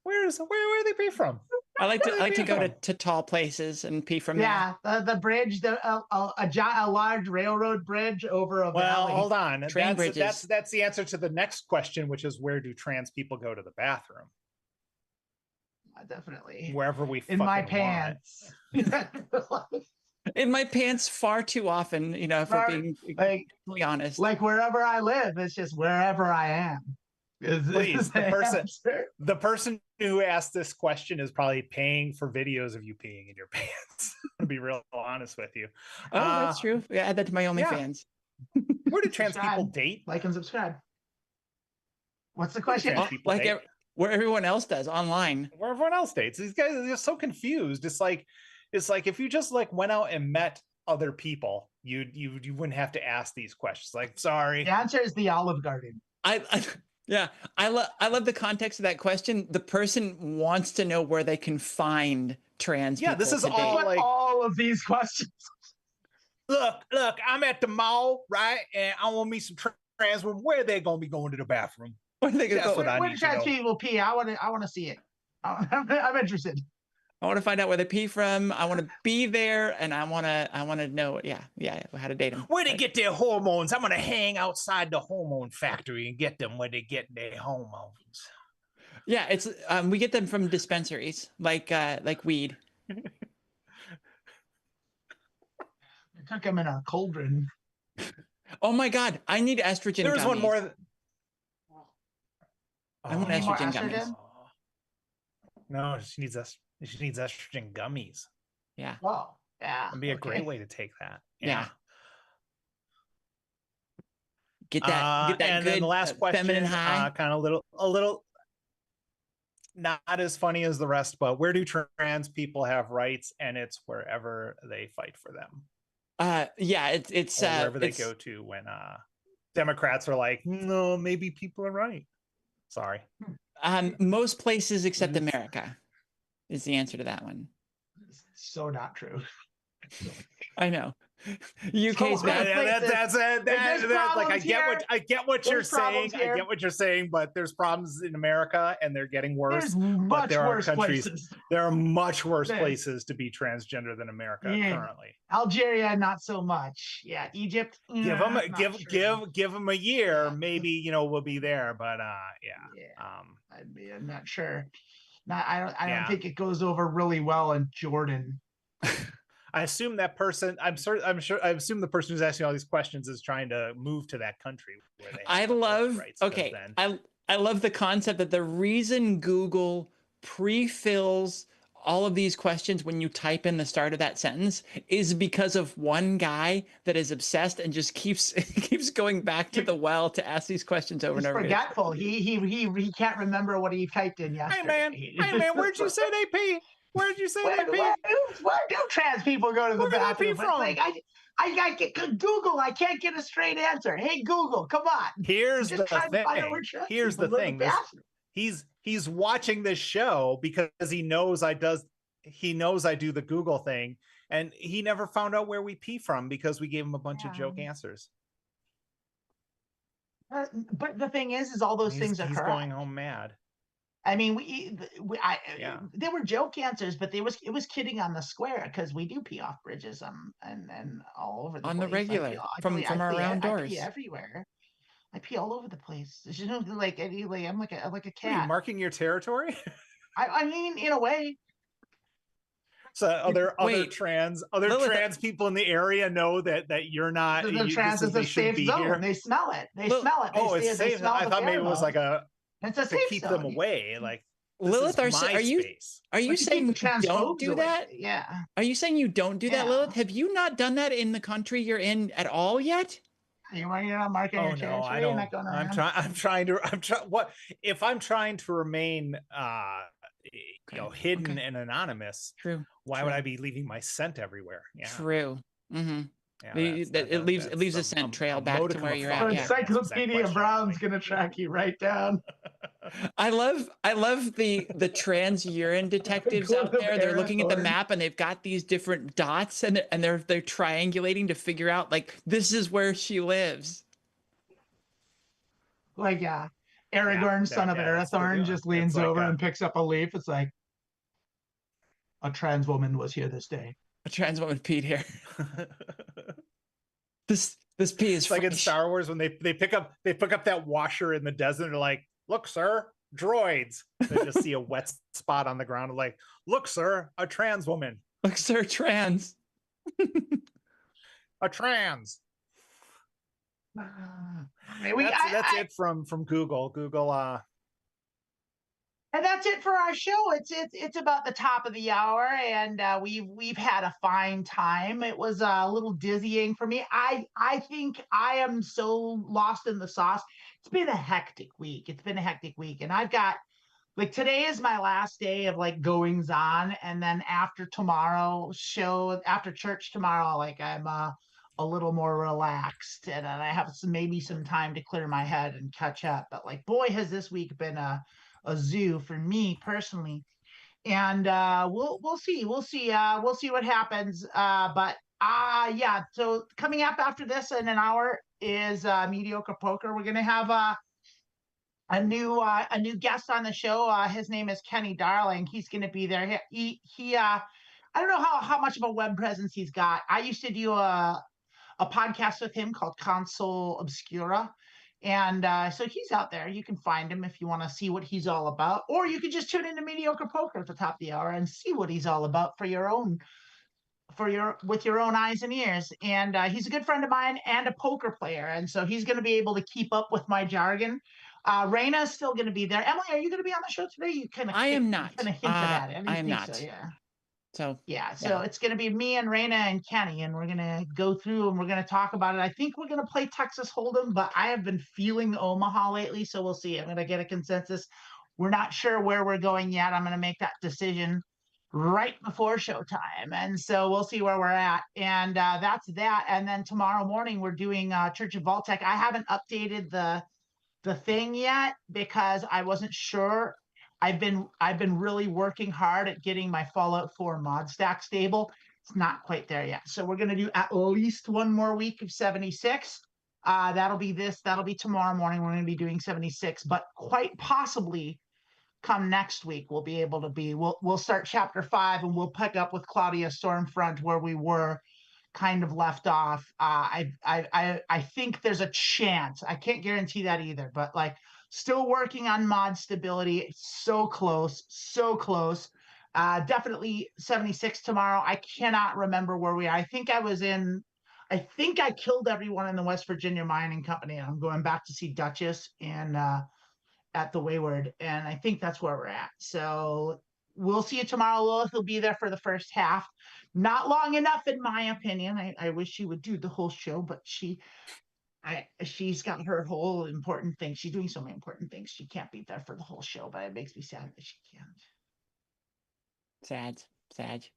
Where do they pee from? I like to go to tall places and pee from there. Yeah, the bridge, a large railroad bridge over a valley. Hold on. Train bridges. That's the answer to the next question, which is where do trans people go to the bathroom? Definitely. Wherever we in my pants. In my pants far too often, you know, if we're being completely honest. Like wherever I live, it's just wherever I am. Please, the person who asked this question is probably paying for videos of you peeing in your pants. To be real honest with you. Oh, that's true. Yeah, add that to my OnlyFans. Where do trans people date? Like and subscribe. What's the question? Where everyone else does online. Where everyone else dates. These guys are just so confused. It's like if you just like went out and met other people, you wouldn't have to ask these questions. Like, sorry. The answer is the Olive Garden. Yeah, I love the context of that question. The person wants to know where they can find trans people. Yeah, this is all of these questions. Look, I'm at the mall, right? And I want me some trans women. Where are they gonna be going to the bathroom? Where are they gonna go? Where trans people pee? I want to see it. I'm interested. I want to find out where they pee from. I want to be there, and I want to know, how to date them. Where they get their hormones? I'm gonna hang outside the hormone factory and get them where they get their hormones. Yeah, it's we get them from dispensaries, like weed. I took them in a cauldron. Oh my God, I need estrogen. There's one more. I want estrogen gummies. No, she needs estrogen gummies. Yeah. Oh, yeah. It'd be a great way to take that. Yeah. Get that and good then the last question, feminine high. Kind of a little not as funny as the rest, but where do trans people have rights? And it's wherever they fight for them. It's wherever they go to when Democrats are like, no, maybe people are right. Sorry. Most places except America is the answer to that one. So not true. I know. UK's bad. That's like I get what you're saying. I get what you're saying, but there's problems in America and they're getting worse. But there are countries. There are much worse places to be transgender than America currently. Algeria, not so much. Yeah, Egypt. Give them a year, maybe we'll be there. But I'm not sure. I don't think it goes over really well in Jordan. I assume that person. I assume the person who's asking all these questions is trying to move to that country. Where they I love the concept that the reason Google pre-fills all of these questions when you type in the start of that sentence is because of one guy that is obsessed and just keeps keeps going back to the well to ask these questions over He's and over again. forgetful. He can't remember what he typed in yesterday. Hey man, where'd you say they pee? Where'd you say they pee? Where do trans people go to the Where do they bathroom? pee It's from? like I get Google. I can't get a straight answer. Hey Google, come on. Here's I'm just the trying to find out where thing. trans Here's people the go to thing. bathroom. He's watching this show because he knows I do the Google thing, and he never found out where we pee from because we gave him a bunch of joke answers. But the thing is all those things are he's correct. going home mad. I mean, they were joke answers, but it was kidding on the square because we do pee off bridges and all over the on place. the regular from around doors. I pee everywhere. I pee all over the place. You know, like I'm like a cat. What are you marking your territory? I mean, in a way. So other trans people in the area know that you're not. The trans is a safe zone. Here. They smell it. They smell it. It's safe. I thought maybe it was like it's a to safe keep zone. them away. Like Lilith, are you saying you don't do that? Yeah. Are you saying you don't do that, Lilith? Have you not done that in the country you're in at all yet? You're not marking your territory. No, I don't. I'm trying to. What if I'm trying to remain hidden and anonymous? True. Why would I be leaving my scent everywhere? Yeah. True. Mm-hmm. Yeah, it leaves a scent trail back to where you're at. Encyclopedia Brown's gonna track you right down. I love the trans urine detectives out there. They're looking at the map and they've got these different dots and they're triangulating to figure out like this is where she lives. Like Aragorn, son of Arathorn, just leans over and picks up a leaf. It's like a trans woman was here this day. A trans woman peed here. This pee is like in Star Wars when they pick up that washer in the desert and they're like, look, sir, droids. They just see a wet spot on the ground and like, look, sir, a trans woman. Look, sir, trans. A trans. That's it from Google. And that's it for our show. It's about the top of the hour, and we've had a fine time. It was a little dizzying for me. I think I am so lost in the sauce. It's been a hectic week. And I've got like today is my last day of like goings on, and then after church tomorrow, like I'm a little more relaxed, and I have maybe some time to clear my head and catch up. But like, boy, has this week been a zoo for me personally, and we'll see what happens. So coming up after this in an hour is Mediocre Poker. We're gonna have a new guest on the show. His name is Kenny Darling. He's gonna be there. He I don't know how much of a web presence he's got. I used to do a podcast with him called Console Obscura. And so he's out there. You can find him if you want to see what he's all about, or you could just tune into Mediocre Poker at the top of the hour and see what he's all about with your own eyes and ears. And he's a good friend of mine and a poker player, and so he's going to be able to keep up with my jargon. Raina is still going to be there. Emily, are you going to be on the show today? I am not. Kind of hinted at it. I am not. So, yeah. So It's going to be me and Raina and Kenny, and we're going to go through and we're going to talk about it. I think we're going to play Texas Hold'em, but I have been feeling Omaha lately, so we'll see. I'm going to get a consensus. We're not sure where we're going yet. I'm going to make that decision right before showtime, and so we'll see where we're at. And that's that. And then tomorrow morning we're doing Church of Vaultech. I haven't updated the thing yet because I wasn't sure. I've been really working hard at getting my Fallout 4 mod stack stable. It's not quite there yet. So we're going to do at least one more week of 76. That'll be tomorrow morning. We're going to be doing 76, but quite possibly come next week we'll be able to we'll start chapter 5 and we'll pick up with Claudia Stormfront where we were kind of left off. I think there's a chance. I can't guarantee that either, but like still working on mod stability. It's so close. Definitely 76 tomorrow. I cannot remember where we are. I think I killed everyone in the West Virginia Mining Company, and I'm going back to see Duchess and at the Wayward, and I think that's where we're at. So we'll see you tomorrow. Lilith will be there for the first half. Not long enough, in my opinion. I wish she would do the whole show, but she's got her whole important thing. She's doing so many important things. She can't be there for the whole show, but it makes me sad that she can't. Sad. It's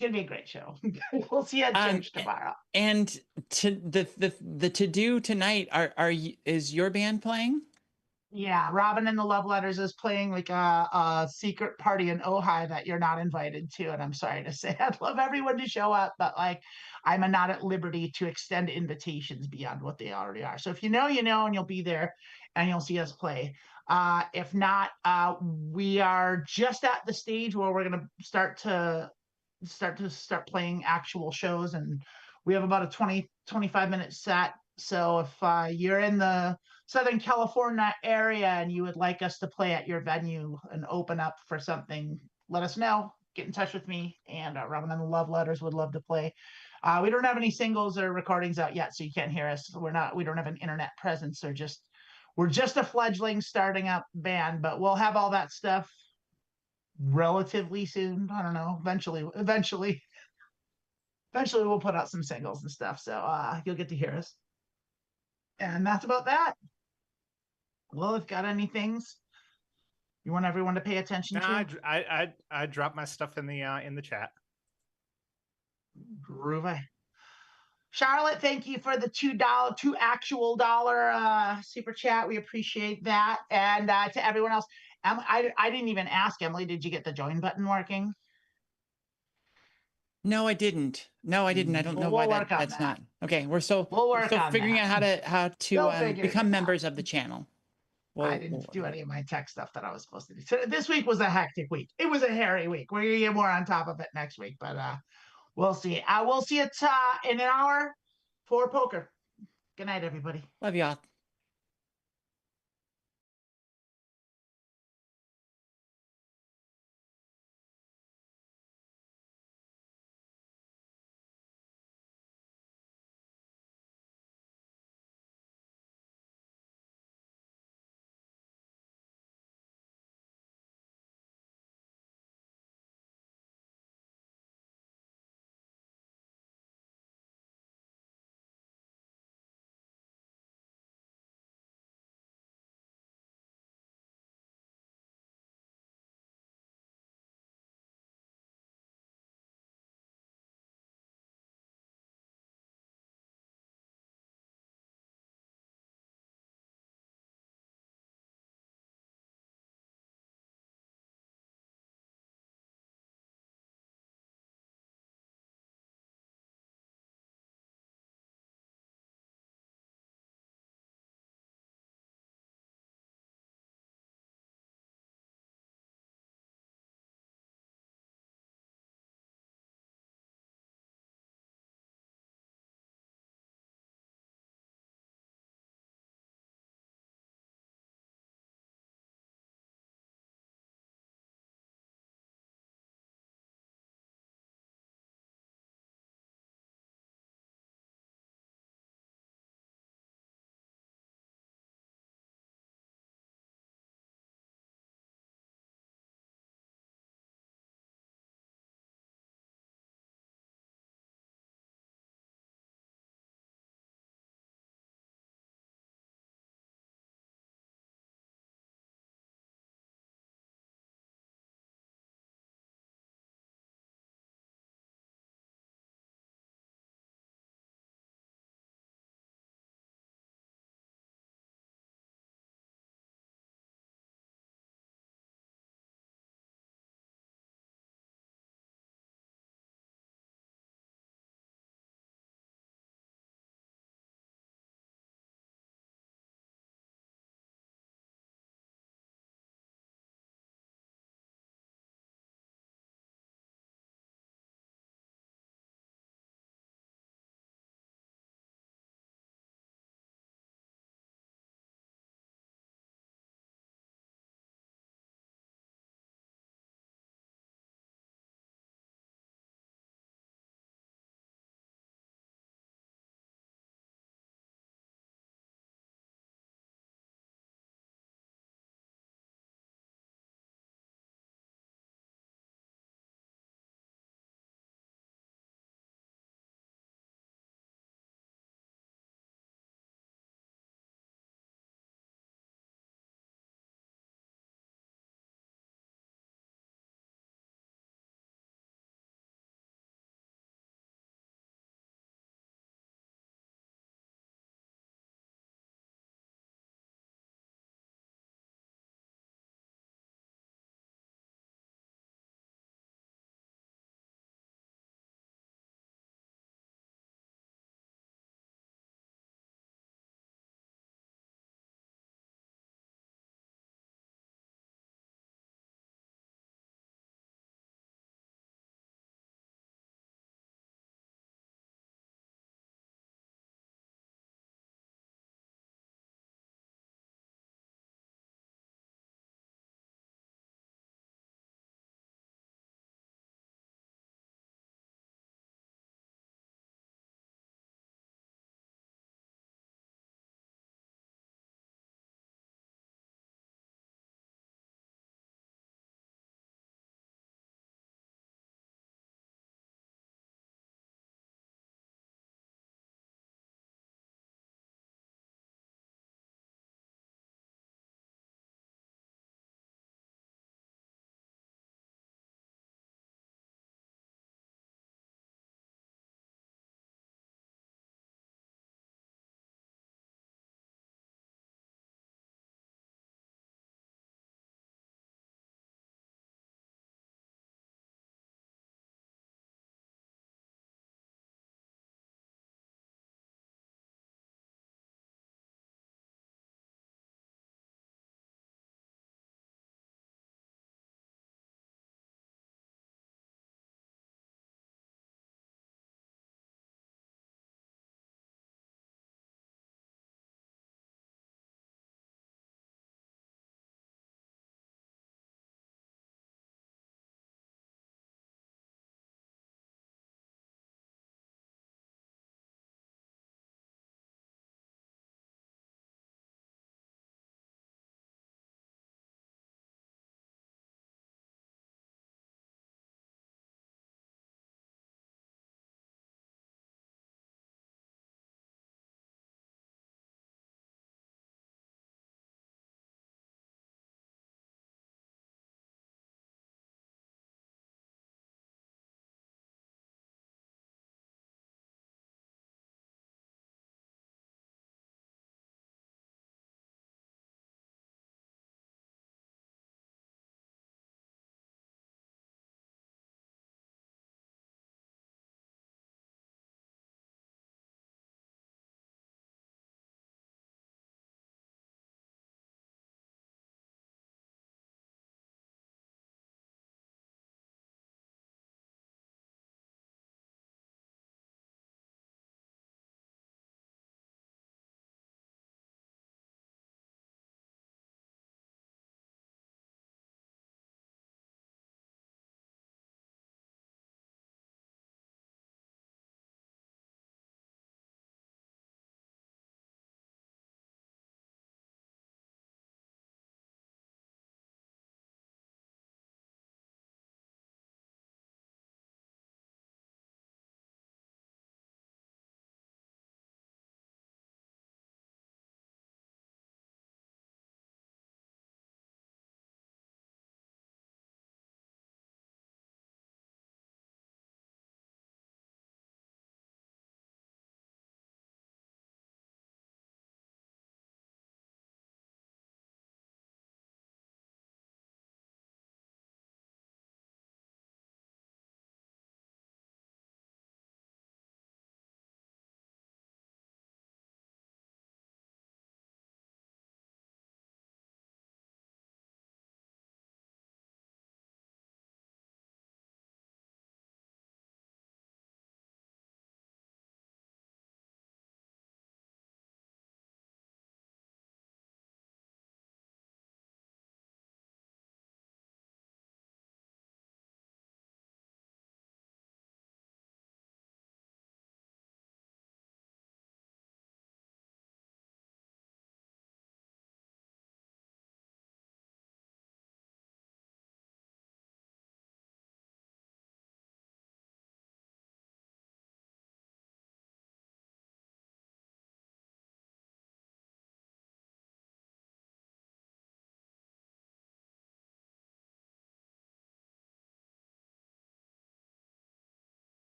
gonna be a great show. We'll see you at church tomorrow. And to the to do tonight, is your band playing? Yeah, Robin and the Love Letters is playing like a secret party in Ojai that you're not invited to, and I'm sorry to say, I'd love everyone to show up, but like I'm not at liberty to extend invitations beyond what they already are. So if you know, you know, and you'll be there, and you'll see us play. If not, we are just at the stage where we're gonna start playing actual shows, and we have about a 25-minute set. So if you're in the Southern California area and you would like us to play at your venue and open up for something, let us know. Get in touch with me, and Robin and the Love Letters would love to play. We don't have any singles or recordings out yet, so you can't hear us. We don't have an internet presence, or we're just a fledgling starting up band, but we'll have all that stuff relatively soon. I don't know, eventually we'll put out some singles and stuff, so you'll get to hear us. And that's about that. Lilith, got any things you want everyone to pay attention to? I dropped my stuff in the chat. Groovy. Charlotte, thank you for the $2 actual dollar super chat. We appreciate that. And to everyone else, I didn't even ask, Emily, did you get the join button working? No, I didn't. I don't know why that's not. Okay, we're still figuring out how to become members of the channel. I didn't do any of my tech stuff that I was supposed to do. So this week was a hectic week. It was a hairy week. We're gonna get more on top of it next week, but we'll see. We'll see it in an hour for poker. Good night, everybody. Love y'all.